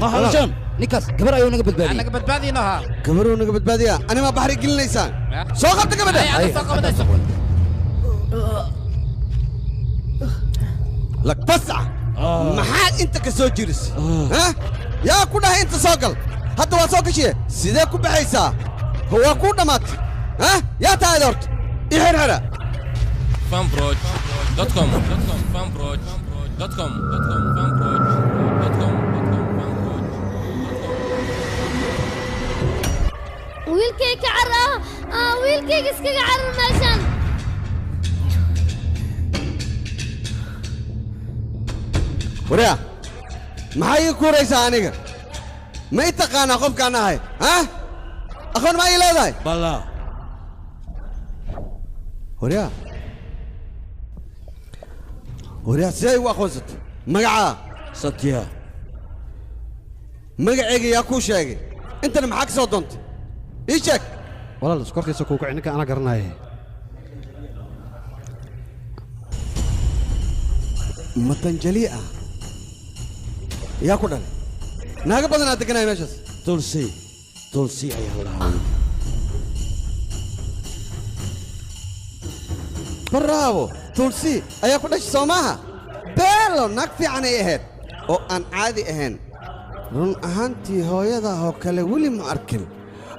ma halashan ninkaas gabar ayuu naga badbaadiyey naga badbaadiyno ha gabaruu naga badbaadiya anima baxri gelinaysaan soo qabta gabadha lak fasca maxaad inta ka soo jiris yaa ku dhahay inta soo gal hadda waa soo gashiye sidee ku baxaysaa waa kuu dhammaatay yaa tahay horta ii xirxira wiilkayga carar wiilkayga iskaga carar meeshan waryaa maxaa ii kuuraysaa aniga ma i taqaanaa qofkaan ahay aqoon maa ii leedahay ballaa waryaa sidee igu aqoonsatay magacaa satya magacayga yaa kuu sheegay intana maxaa ka soo doontay ii sheeg walaal iskorkiisa kuu kaci ninka anaa garanaaye matanjali ah yaa ku dhalay naaga badanaa deganaya meeshaas tulsi ayaa lahaa bravo tulsi ayaa ku dhashay soo maaha beelo naag fiicanay ahayd oo aan caadi ahayn run ahaantii hooyadaa oo kale weli ma arkin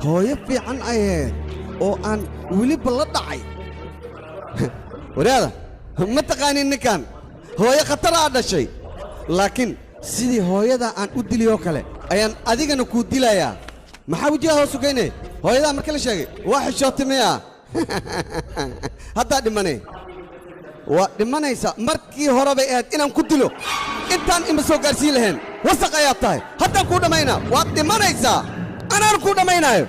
hooyo fiican ahayd oo aan weliba la dhacay waraada ma taqaanin ninkan hooyo khatar aa dhashay laakiin sidii hooyada aan u diliyoo kale ayaan adigana kuu dilayaa maxaa wejigaa hoos sugayne hooyadaa marka la sheegay waa xishootay miya haddaa dhimanay waa dhimanaysa markii hore bay ahayd inaan ku dilo intaan ima soo gaarsiin lahayn wasaq ayaad tahay haddaan kuu dhammaynaa waad dhimanaysaa anaan kuu dhammaynaayo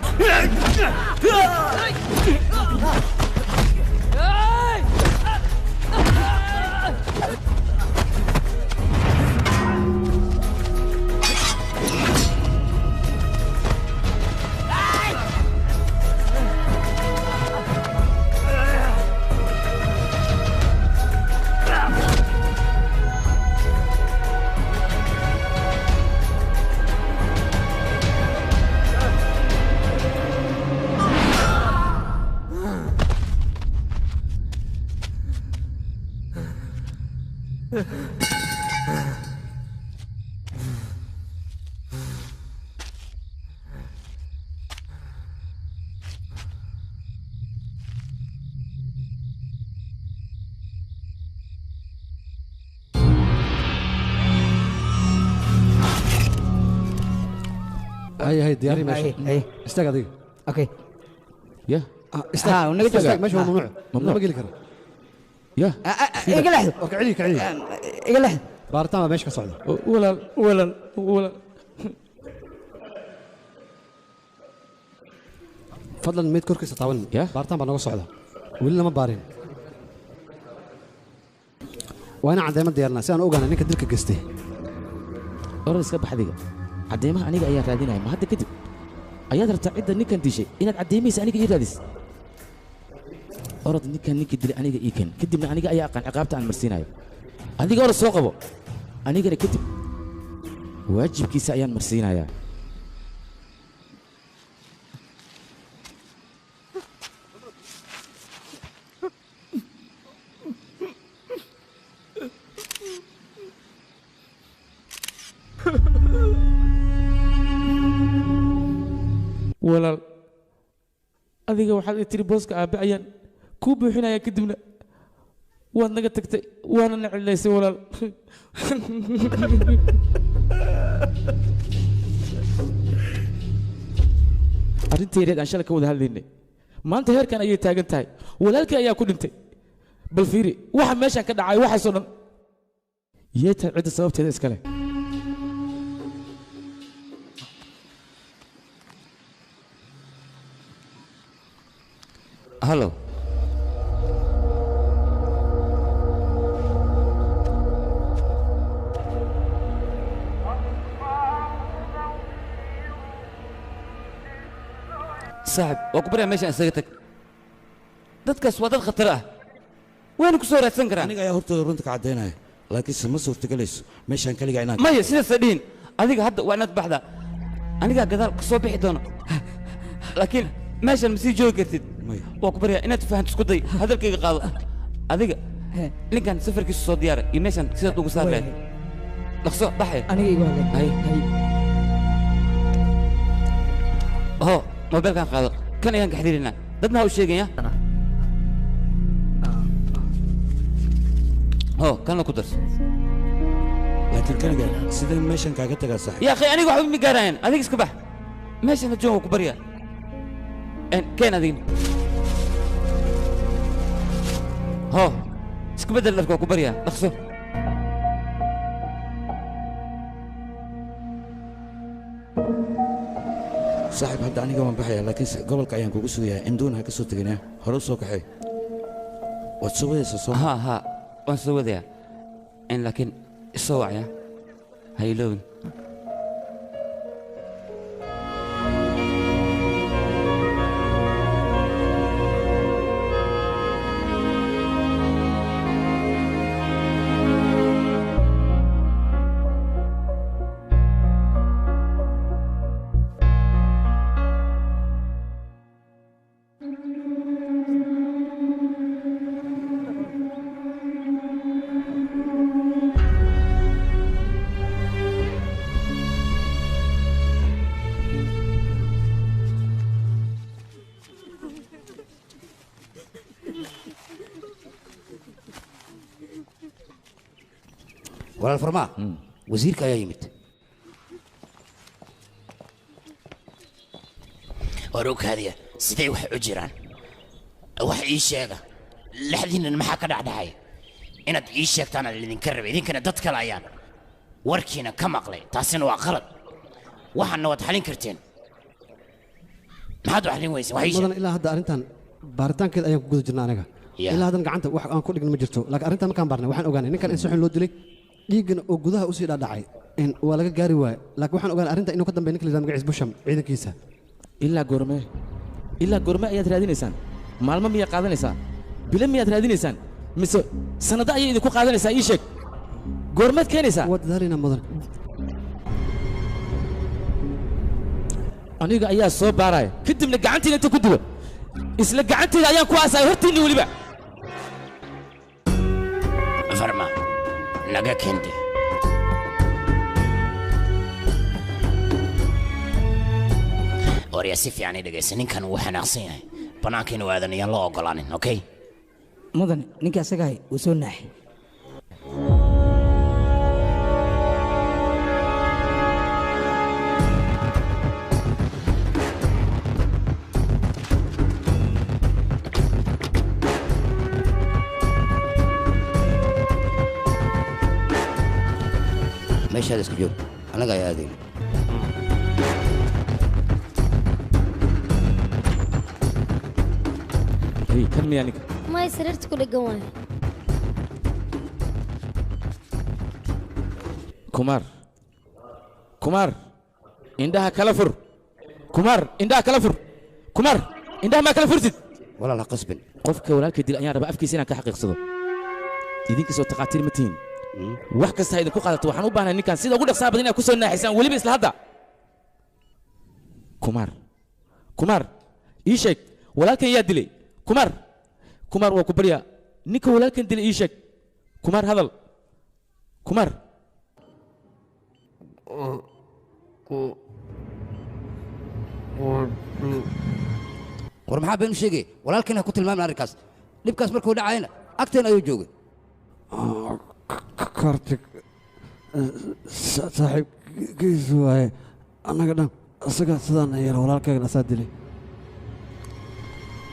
هاي دياري ماشي استقعد دقيقة اوكي يا استقعد ماشي هو ممنوع ممنوع بقي لك يا اقل لحظة اوكي عليك اقل لحظة بارتان ماشي كصعدة ولا فضلا ميت كركس طاول بارتان بنوع صعدة ولا ما بارين وانا عندما ديارنا سان اوغانا نيك دلك قستي orad iska bax adiga cadeymaha aniga ayaa raadinaya ma hadda kadib ayaad rabtaa cidda ninkan dishay inaad cadeymaysa aniga ii raadis orad ninkan ninkii dilay aniga ii keen kadibna aniga ayaa aqaan ciqaabta aan marsiinayo adiga orad soo qabo anigana kadib waajibkiisa ayaan marsiinayaa walaal adiga waxaad i tiri booska aabe ayaan kuu buuxinayaa kadibna waad naga tagtay waana na celilaysay walaal arrintii reed aan shalay ka wada hadlaynay maanta heerkan ayay taagan tahay walaalkii ayaa ku dhintay bal fiiri waxa meeshaan ka dhacay waxaasoo dhan yee tahay cidda sababteeda iskale هلو صاحب وكبرها ماشي اسيتك dadkaas waa dad khatar ah wayna ku soo raadsan karaan aniga ayaa hortooda runta ka caddaynaya laakiinse ma suurtagelayso meeshaan kaligaa inaan maya sidaasa dhihin adiga hadda waa inaad baxdaa anigaa gadaal ka soo bixi doono laakiin meeshaan ma sii joogi kartid waa ku baryaa inaad fahanto isku day hadalkayga qaado adiga ninkan safarkiisu soo diyaara iyo meeshaan sidaad ugu saar lahayd dhaqso baxay aniga igu hadlay ho mobilkan qaado kan ayaan ka xiriirinaa dadna ha u sheegaya ho kanna ku darso laakiin kaniga sidee meeshan kaaga tagaa sax yaa akhi aniga waxba ma gaarayaan adiga iska bax meeshana joog waa ku baryaa keen adigna ho iska beddel dharka waa ku baryaa dhaqso saaxiib hadda aniga waan baxayaa laakiinse gobolka ayaan kugu sugayaa induun ha ka soo teginaa hore u soo kaxay waad soo wadaysaa soo ha waan soo wadayaa laakiin isoo wacya ha iloobin walaal farmaa wasiirka ayaa yimid warukaadiya sidee wax u jiraan wax ii sheega lixdiinan maxaa ka dhacdhacay inaad ii sheegtaan aan idinka rabay idinkana dad kale ayaan warkiina ka maqlay taasina waa qalad waxaana waad xalin karteen maxaad u xalin weyseen wax ii sheeg mudan ilaa hadda arrintan baaritaankeed ayaan ku guda jirnaa anaga ilaa haddan gacanta wax aan ku dhigin ma jirto laakiin arrintan markaan baarnay waxaan ogaanay ninkan in si xun loo dilay dhiiggana oo gudaha usii dhaadhacay waa laga gaari waaye laakiin waxaan ogaanay arrinta inuu ka dambeeya ninka la yidhahdo magaciis busham ciidankiisa ilaa goorme ayaad raadinaysaan maalmo miyaad qaadanaysaa bile miyaad raadinaysaan mise sanado ayay idinku qaadanaysaa ii sheeg goormeed keenaysaa waa dadaalaynaa mudan aniga ayaa soo baaraya kadibna gacantiina inta ku dilo isla gacanteyda ayaan ku aasaya hortiinni weliba farma naga keente waryaa si fiican i dhegaysa ninkan wuu xanaaqsan yahay bannaanka inuu aadan iyaan loo ogolaanin okay mudan ninka asagahay wuu soo naaxay meeshaada iska joog annaga ayaa aadayna kan miyaa ninka may sariirta ku dheggan waayo kumaar indhaha kala fur kumaar indhaha kala fur kumaar indhaha maa kala furtid walaal ha qasbin qofka walaalkay dil ayaan rabaa afkiisa inaan ka xaqiiqsado idinka soo taqaatiir ma tihin wax kasta ha idinku qaadato waxaan u baahnay ninkan sida ugu dhaqsaha badan inaad ku soo naaxaysaan weliba isla hadda kumaar ii sheeg walaalkan yaa dilay kumaar waa ku baryaa ninka walaalkan dilay ii sheeg kumaar hadal kumaar war maxaa been u sheegay walaalkan ha ku tilmaamin arrinkaas dhibkaas markuu dhacayna agteen ayuu joogay kartig saaxiibkiisu waaye annaga dhan isaga sidaan yeela walaalkaygan asaa dilay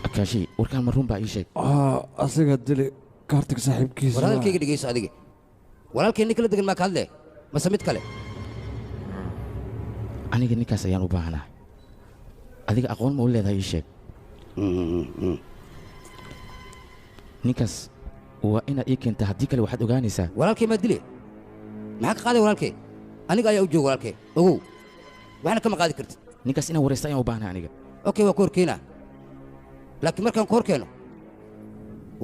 akaashi warkaan ma run baa ii sheeg asiga dilay kartig saaxiibkiisu war hadalkayga dhegayso adiga walaalkeen nin kala degan maa ka hadlee mase mid kale aniga ninkaas ayaan u baahanaa adiga aqoon ma u leedahay ii sheeg ninkaas waa inaad ii keentaa haddii kale waxaad ogaanaysaa walaalkay maa dile maxaa ka qaaday walaalkay aniga ayaa u jooga walaalkay ogow waxna kama qaadi kartid ninkaas inaan waraysta ayaan u baahnaa aniga okay waa ku horkeenaa laakiin markaan ku hor keeno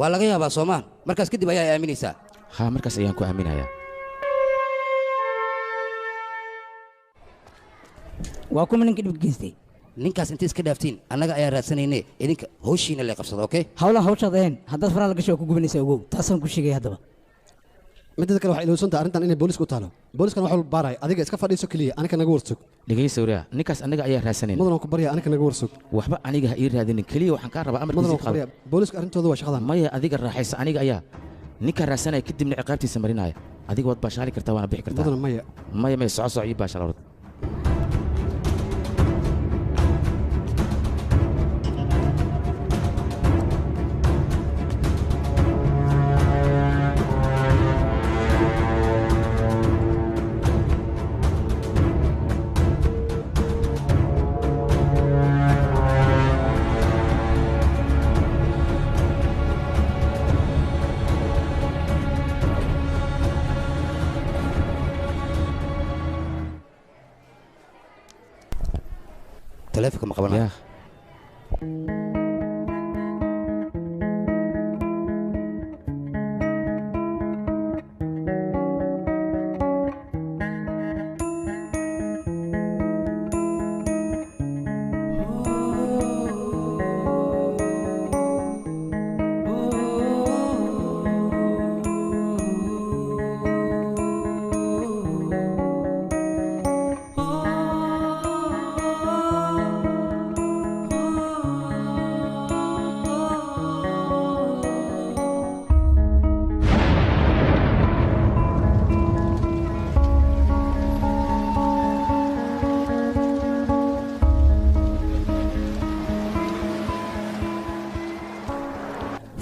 waa laga yaabaa soomaan markaas kadib ayaa aaminaysaa haa markaas ayaan ku aaminayaa waa kuma ninka dhibka geystay ninkaas intay iska dhaaftiin annaga ayaa raadsanayne idinka hawshiina lee qabsada okay hawlaha hawshaad ahayn haddaad faraha la gasho waa ku gubanaysaa ogow taasaan ku sheegay haddaba midada kale waxay ilowsantaha arrintan inay booliska u taalo booliskan wax walba baaraya adiga iska fadhiiso keliya aniga naga warsog dhegaysa wariyaa ninkaas annaga ayaa raadsanayna mudan ku barya aniga naga warsog waxba aniga ha ii raadinin keliya waxaan kaa rabaa amarkiisa qaado booliska arrintooda waa shaqadan maya adiga raaxaysa aniga ayaa ninka raadsanaya kadibna ciqaabtiisa marinaya adiga waad baashaali kartaa waana bixi kartaa mudan maya soco ii baashaal orod taleefanka ma qabanaya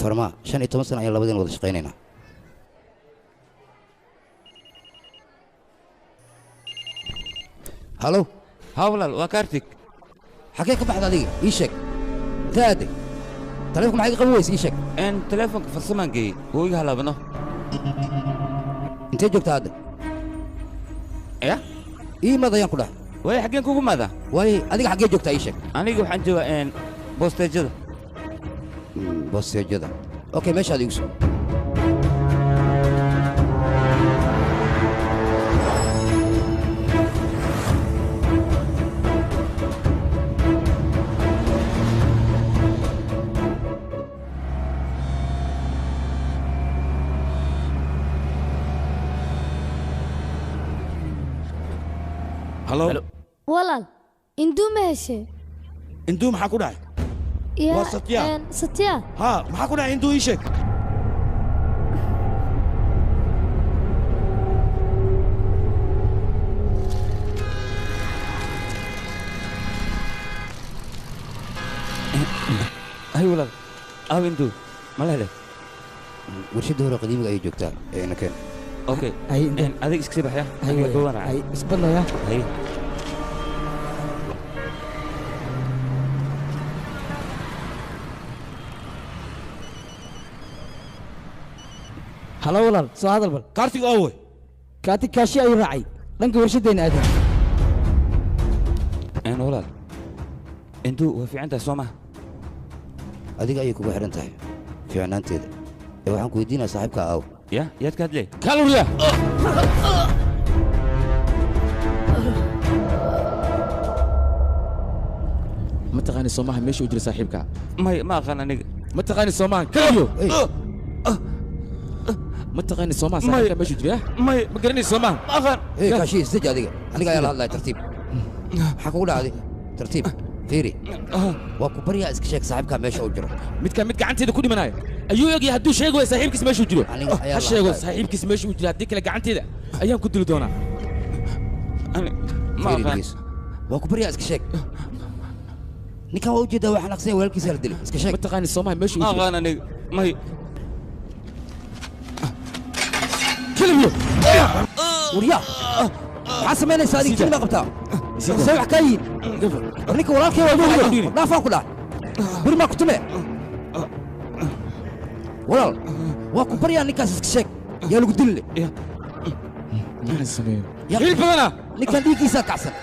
farmaa 15 sano ayaan labadeen wada shaqaynaynaa halo haa walaal waa kaartig xagee ka baxda adiga ii sheeg intee aaday taleefonka maxay qaban weysa ii sheeg taleefonka farsamaan geeyey wuu iga halaabano intee joogtaa hadda ya ii maad ayaan ku dhahay waaye xaggeen kugu maada waaye adiga xaggee joogtaa ii sheeg aniga waxaan joogaa boosteejada boosteejada okay meeshaad igu soo halo walaal induu ma heshay induu maxaa ku dhacay waa satya satya haa maxaa ku dhacay induu ii sheeg hay walaal aaw induu mala hele warshadda hore qadiimiga ayay joogtaa nakeen okay adig iska sii baxya aniga gowana isbadlaya hay halo walaal soo hadal bal kaartig aawe kaatig kaashi ayuu raacay dhanka warshaddeena aadan walaal induu waa fiican tahay soo maha adiga ayay kugu xidhan tahay fiicnaanteeda ee waxaan ku weydiinaa saaxiibka aaw ya yaad ka hadlee kaluriya ma taqaani soomaha meesha uu jiro saaxiibka may ma aqaan aniga ma taqaani soomaha kaliyo ma taqaani soomaha saaxiibka meesha uu jiro may ma garanay soomaha ma aqaan kaashi isdeji adiga aniga ayaa la hadlaya tartiib maxaa kugu dhacday tartiib fiiri waa ku baryaa iska sheeg saaxiibka meesha uu jiro mid gacanteeda ku dhimanaya ayuu ogyahay hadduu sheego saaxiibkiis meesha uu jiro ha sheego saaxiibkiis meesha uu jiro haddii kale gacanteeda ayaan ku dili doonaa waa ku baryaa iska sheeg ninkan waa ujeedaa waxaan aqsaya walaalkiisa la dilay iska sheeg ma taqaani soomaha meesha uu ma jiro aqaan aniga may keliyo waryaa maxaa samaynaysaa adiga jini baa qabtaa see wax kaa yihin war ninka walaalkay waa nuugiyo dhaafaan ku dhac beri maa ku tume walaal waa ku baryaa ninkaas iska sheeg yaa lagu dilile hil badana ninkan dhiiggiisaa kacsan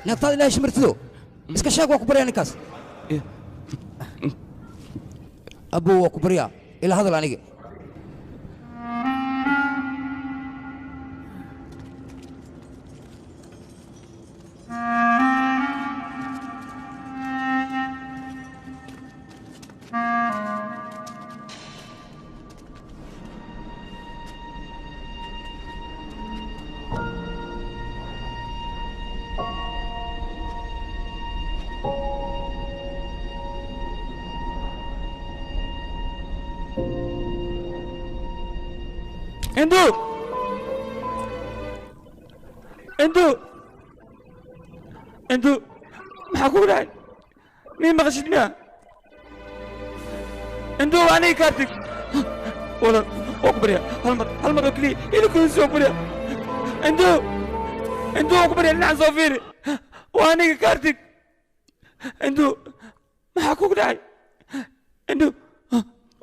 neeftaad ilaahay shimirtido iska sheeg waa ku baryaa ninkaas abbow waa ku baryaa ilaa hadal aniga induu maxaa kugu dhacay mii maqashid miya induu waa aniga kaartig walaal waa ku baryaa hal mar oo keliya ilikudiisi waa ku baryaa induu waa ku baryaa dhinacan soo fiiri waa aniga kaartig induu maxaa kugu dhacay induu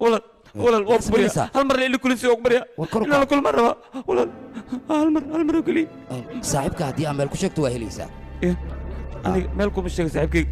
walaal waa ku baryaa hal mar ilikudiisi waa ku baryaa inaan la kulmaan rabaa walaal hal mar oo keliya saaxiibka haddii aan meel ku sheegto waa helaysaa aniga meel kuma sheega saaxiibkayga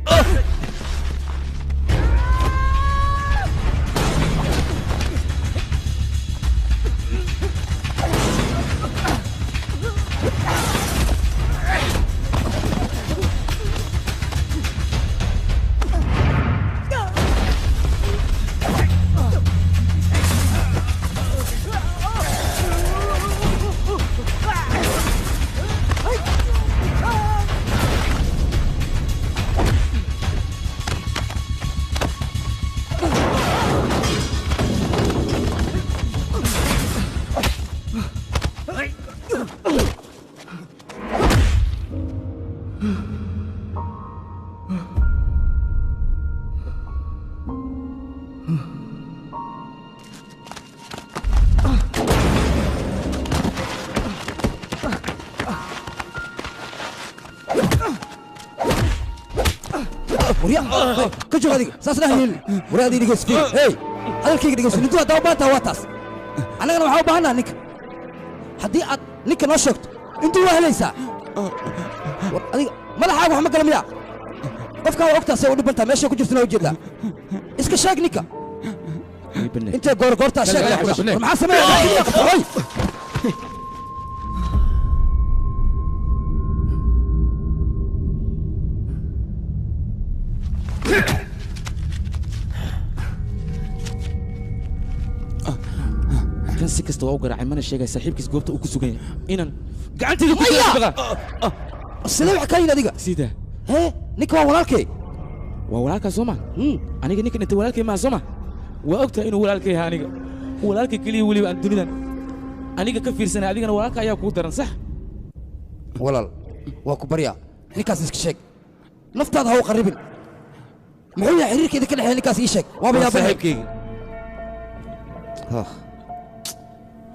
وريا كجو هذيك ساسنا هيل وريا هذه دقيقة سفير هاي هذا الكيك دقيقة سفير نتوها دوبانتا واتاس أنا كنا محاول بهنا نيك حدي نيك نشكت أنتوا وهليسا هذيك ما له حاجة محمد كلام يا قفك وقتها سوي دبنتا ماشي كجرتنا وجدها اسك شاك نيكا أنت قرقرتا شاك ما حسمي كان سكست وأوجر عمنا الشيء صاحبك سجوبته وكسوجين إنن قعنتي لك كده السلام حكاية دقيقة سيدا هه نيك وولالكي وولالك زوما أنا جنيك أنت ولالك مع زوما وأكتر إنه ولالك هانيك ولالك كلي ولي أن دنيا أنا كفير سنة أديك أنا ولالك أيها كودرن صح ولال وكبريا نيكاس نسكشك نفترض هو قريبين محوية حرير كذا كل حين نيكاس يشك وابا يا صاحبكي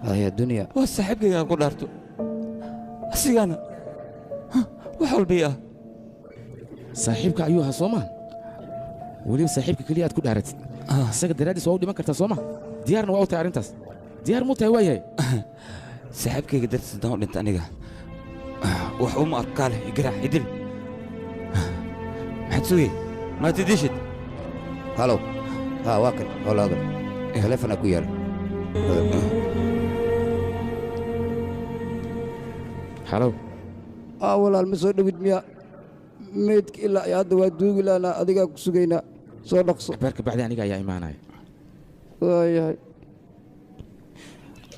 هاي الدنيا وصاحبكي أقول أرتو أسيانا وحول بيئة صاحبك أيها صوما ولي صاحبك كلي أتكون عرفت سجد درادي سوودي ما كرت صوما ديارنا وأو تعرنتاس ديار مو تهوي صاحبكي قدرت تدور أنت أنيقة وحوم أركاله يقرأ يدل حتسوي ما تدشت هلو ها واكل ولا هذا تلفنا كوير هلو ولا المسؤول بدميا ميتك إلا يا دوا دوغ لا أنا أديك كسوجينا صدق برك بعد أنا جاي إيماناي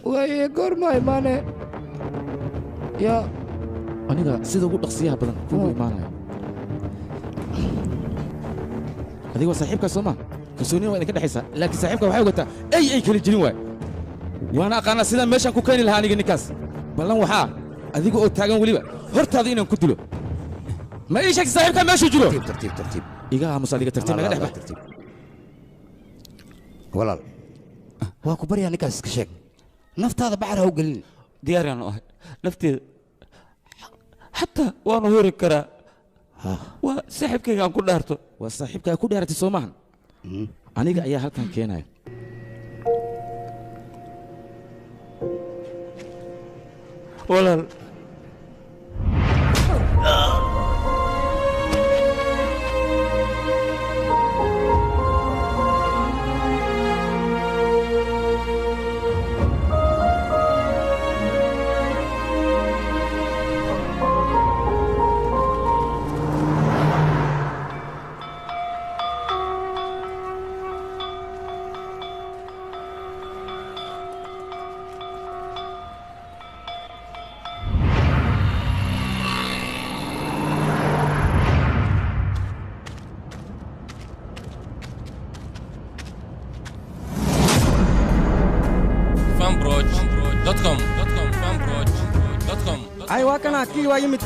وياي قرما إيمانه يا أنا سيدا قلت قصيها بدن كل إيماناي هذه صاحبك سوما كسوني وين كده حسا لكن صاحبك وحي قلت أي كل جنوا وأنا أقانا سيدا ماشان كوكاين الهاني النكاس بلان وحا هذيك أو تاجن وليبا هرت هذه إنهم كتلو ما إيش هيك صاحبك ماشي جلو ترتيب إيجا مصالحة ترتيب ما قدح ترتيب ولا واكبر يا نكاس كشك نفط هذا بعرها وقليل دياري أنا نفتي حتى وأنا هوري كرا وصاحبك كان كل دارته وصاحبك كل دارتي سومان أنا جا أيها كان كيناي ولا أيوة كنا كي وايمت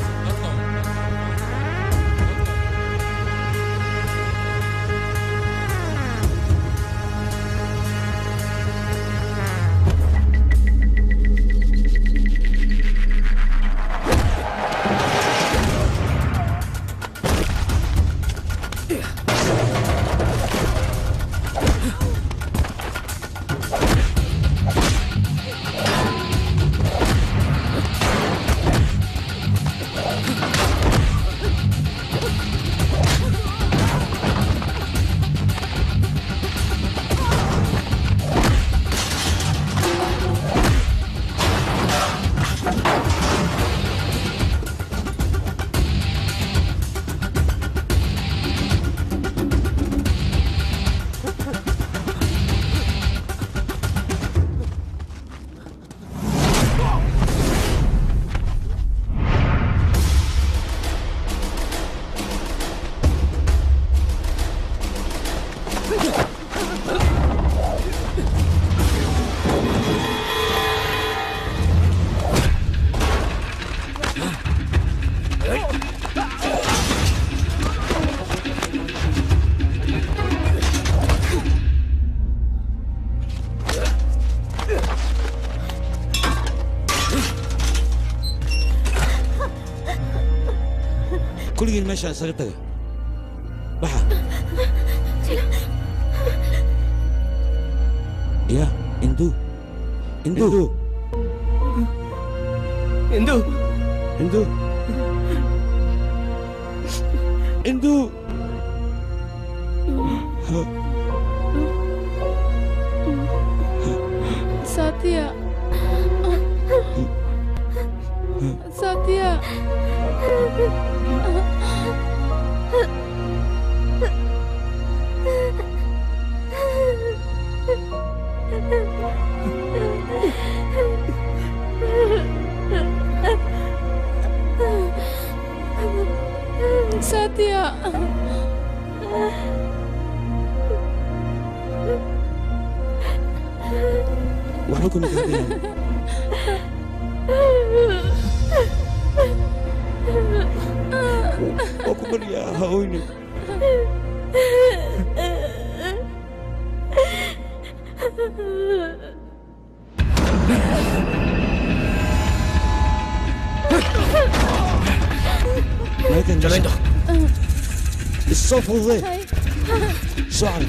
كل ماشي سرتها بحا يا اندو اندو اندو اندو اندو Satya. Satya. Satya. waxba kuma gaadeen waa ku baryaa ha oynin جلين دخل الصف وضيع شعر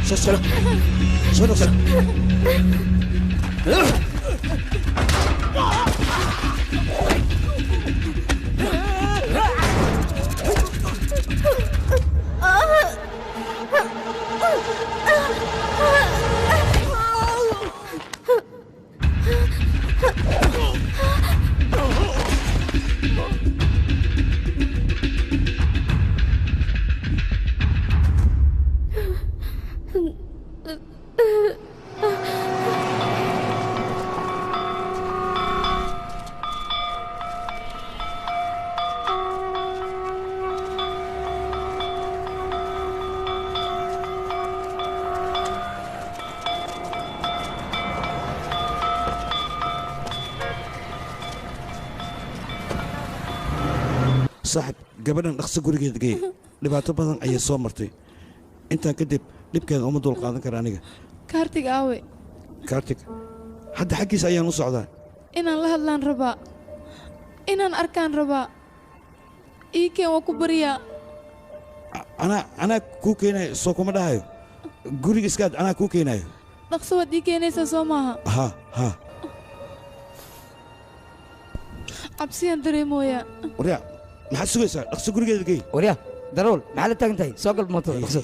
شعر شعر صاحب gabadhan dhaqso gurigeeda geey dhibaato badan ayay soo martay intaan kadib dhibkeeda uma dul qaadan kara aniga Kartig aawe. kaartig hadda xaggiisa ayaan u socdaa Inaan la hadlaan rabaa. Inaan arkaan rabaa. Iikeen waa ku baryaa. anaa kuu keenayo soo kuma dhahayo guriga iskaad anaa kuu keenayo Dhaqso waad ii keenaysaa soo maaha. ha Cabsiyaan dareemooyaa. waryaa maxaad sugaysaa dhaqso gurigeeda geey waryaa darool maxaad la taagan tahay soo gal mooto dhaqso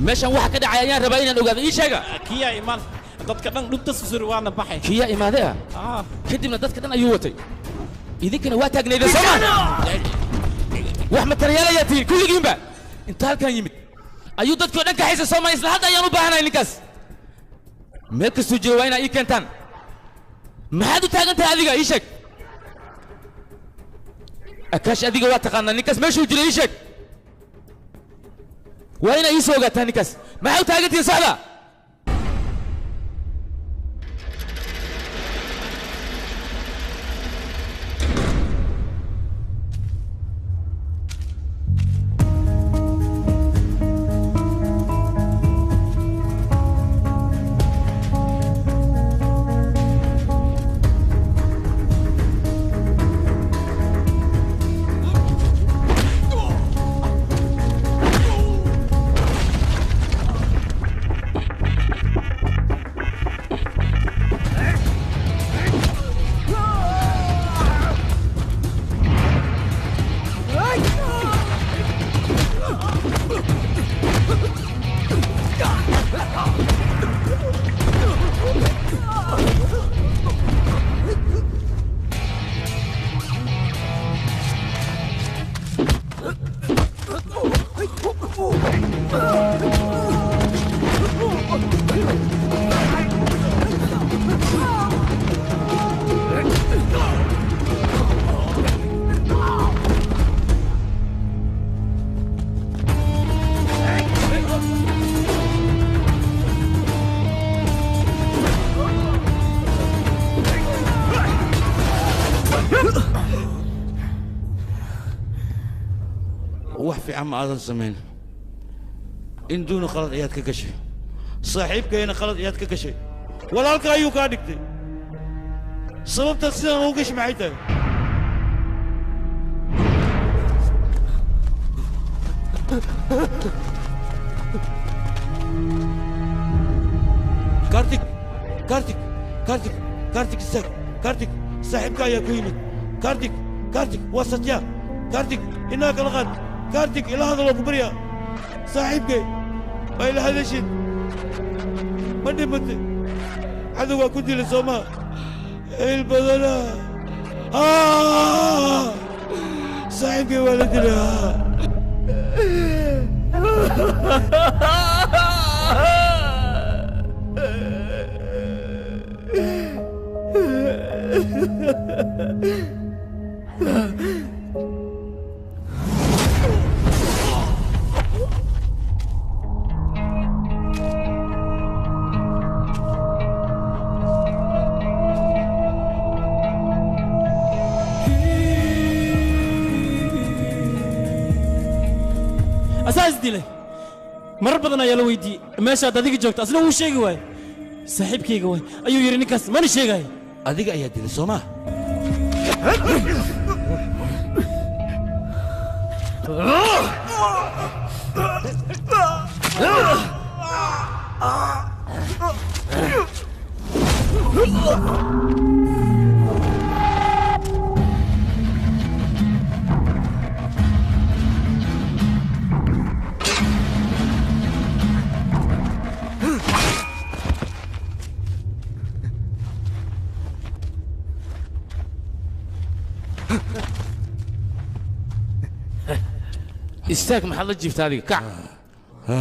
meeshan waxa ka dhacay ayaan rabaa inaan ogaado ii sheega kiya iman dadka dhan dhubta susur waana baxay kiya imaade ah kadibna dadka dhan ayuu watay idinkana waa taagnayda soomaa wax mataryaalayaa tihiin kulligiinba inta halkan yimid ayuu dadkii dhan ka haysa soomaa isla hadda ayaan u baahanahay ninkaas meel kastuu jooga waa inaa ii keentaan maxaad u taagan tahay adiga ii sheeg akaash adiga waa taqaanaa ninkaas meeshuu jiro ii sheeg waa inaa ii soo ogaataa ninkaas maxaa u taagantihiin socda wax fiican ma aadan samayn in duuna qalad ayaad ka gashay saaxiibkayna qalad ayaad ka gashay walaalka ayuu kaa dhigtay sababta sidaan ugu gashay maxay tahay كارتيك استاك كارتيك صاحبك يا كويني كارتيك وسطيا كارتيك إنك الغد كارتيك إلى هذا الأكبرياء صاحبك إلى هذا الشيء من دمت هذا هو كنت للسماء البدلة صاحبك ولدنا أساس ديله مرة بدنا يلا ويدي ماشي هذا جوكت أصلا هو شيء جواي صاحب كي جواي أيوة يريني كاس ماني شيء جاي أديك أيها ديله سوما استاك محل جبت هذه كع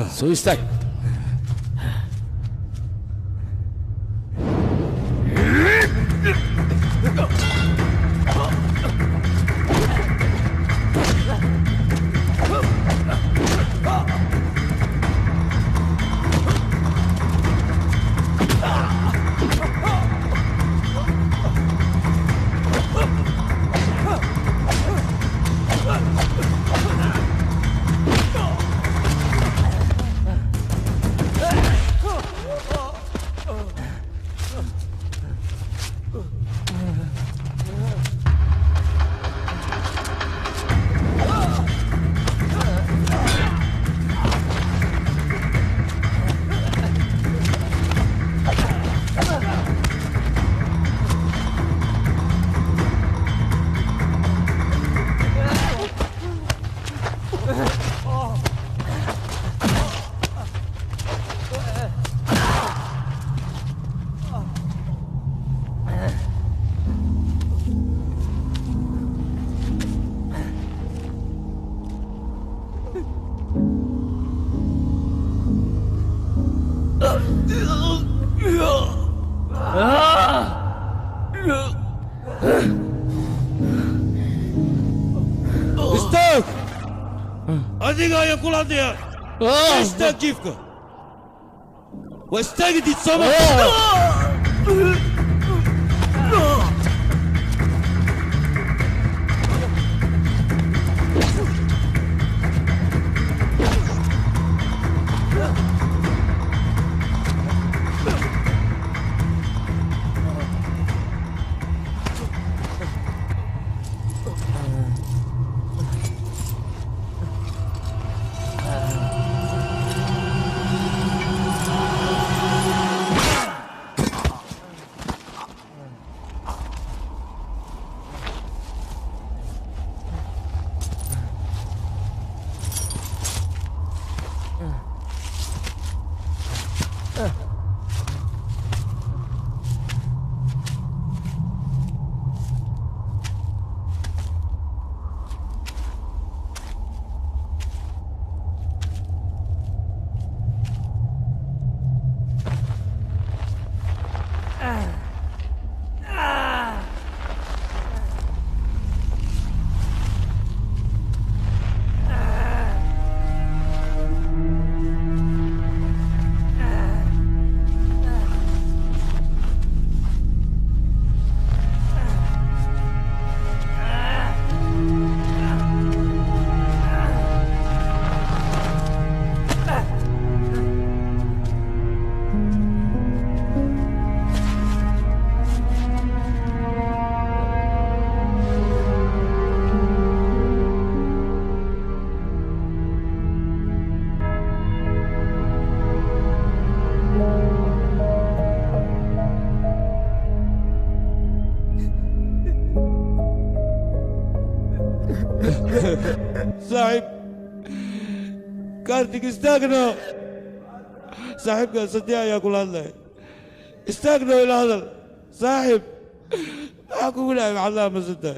سوي استاك استاك أديك يا كل هذه استاك كيفك واستاك دي تصمم صاحب كارتيك استاغنو صاحب كان صديق يا كل هذا استاغنو إلى هذا صاحب أقول لك على ما صدق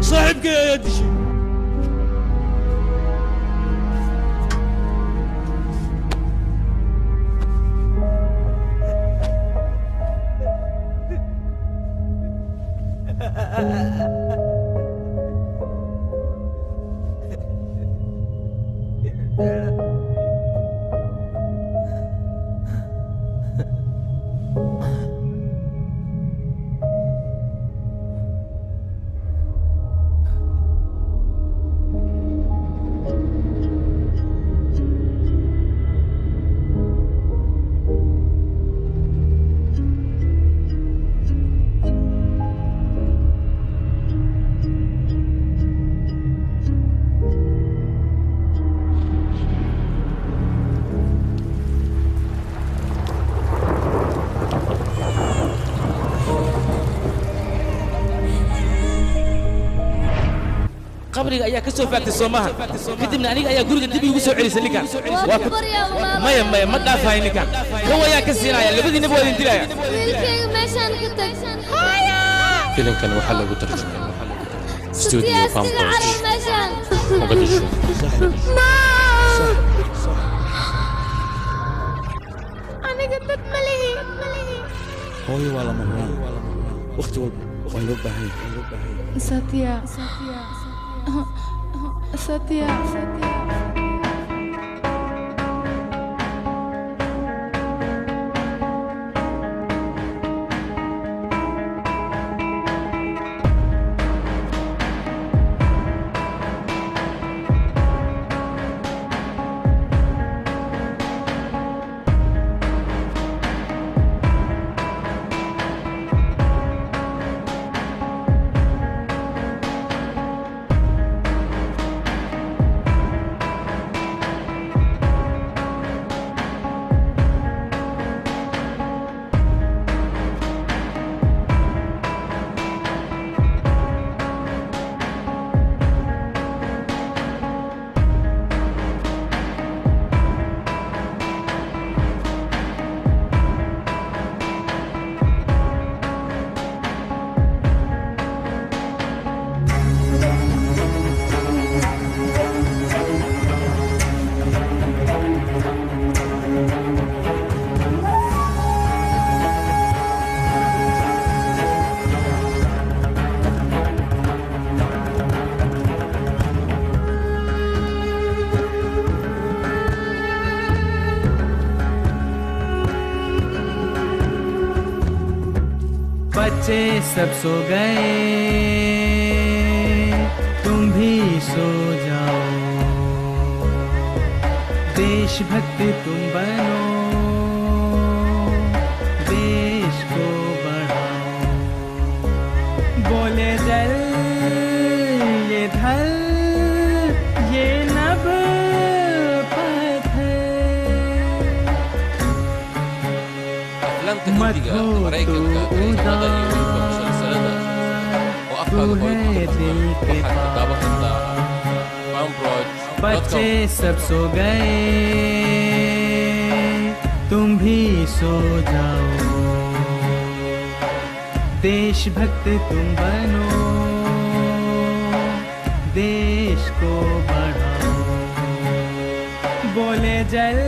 صاحبك يا دشي qabriga ayaa ka soo faagtay Soomaha kadibna aniga ayaa guriga dib igu soo celisay ninkan maya ma dhaafahay ninkan kan ayaa ka siinaya labadiinaba waa idin dilaya wiilkayga meeshaan ka tag filimkan waxaa lagu tarjumay studio Pampers meeshaan Mogadishu aniga dad ma lihi hooyo waa lama huraan waqti walba waa loo baahan Satya Satya बच्चे सब सो गए तुम भी सो जाओ देशभक्ति तुम बनो देश को बढ़ाओ बोले जल ये धल ये नभ Maraykanka filimada iyo musalsalada oo afkaaga hooyo ku tarjuma waxaad ka daawan kartaa Fanbroid बच्चे सब सो गए तुम भी सो जाओ देशभक्त तुम बनो देश को बढ़ाओ बोले जल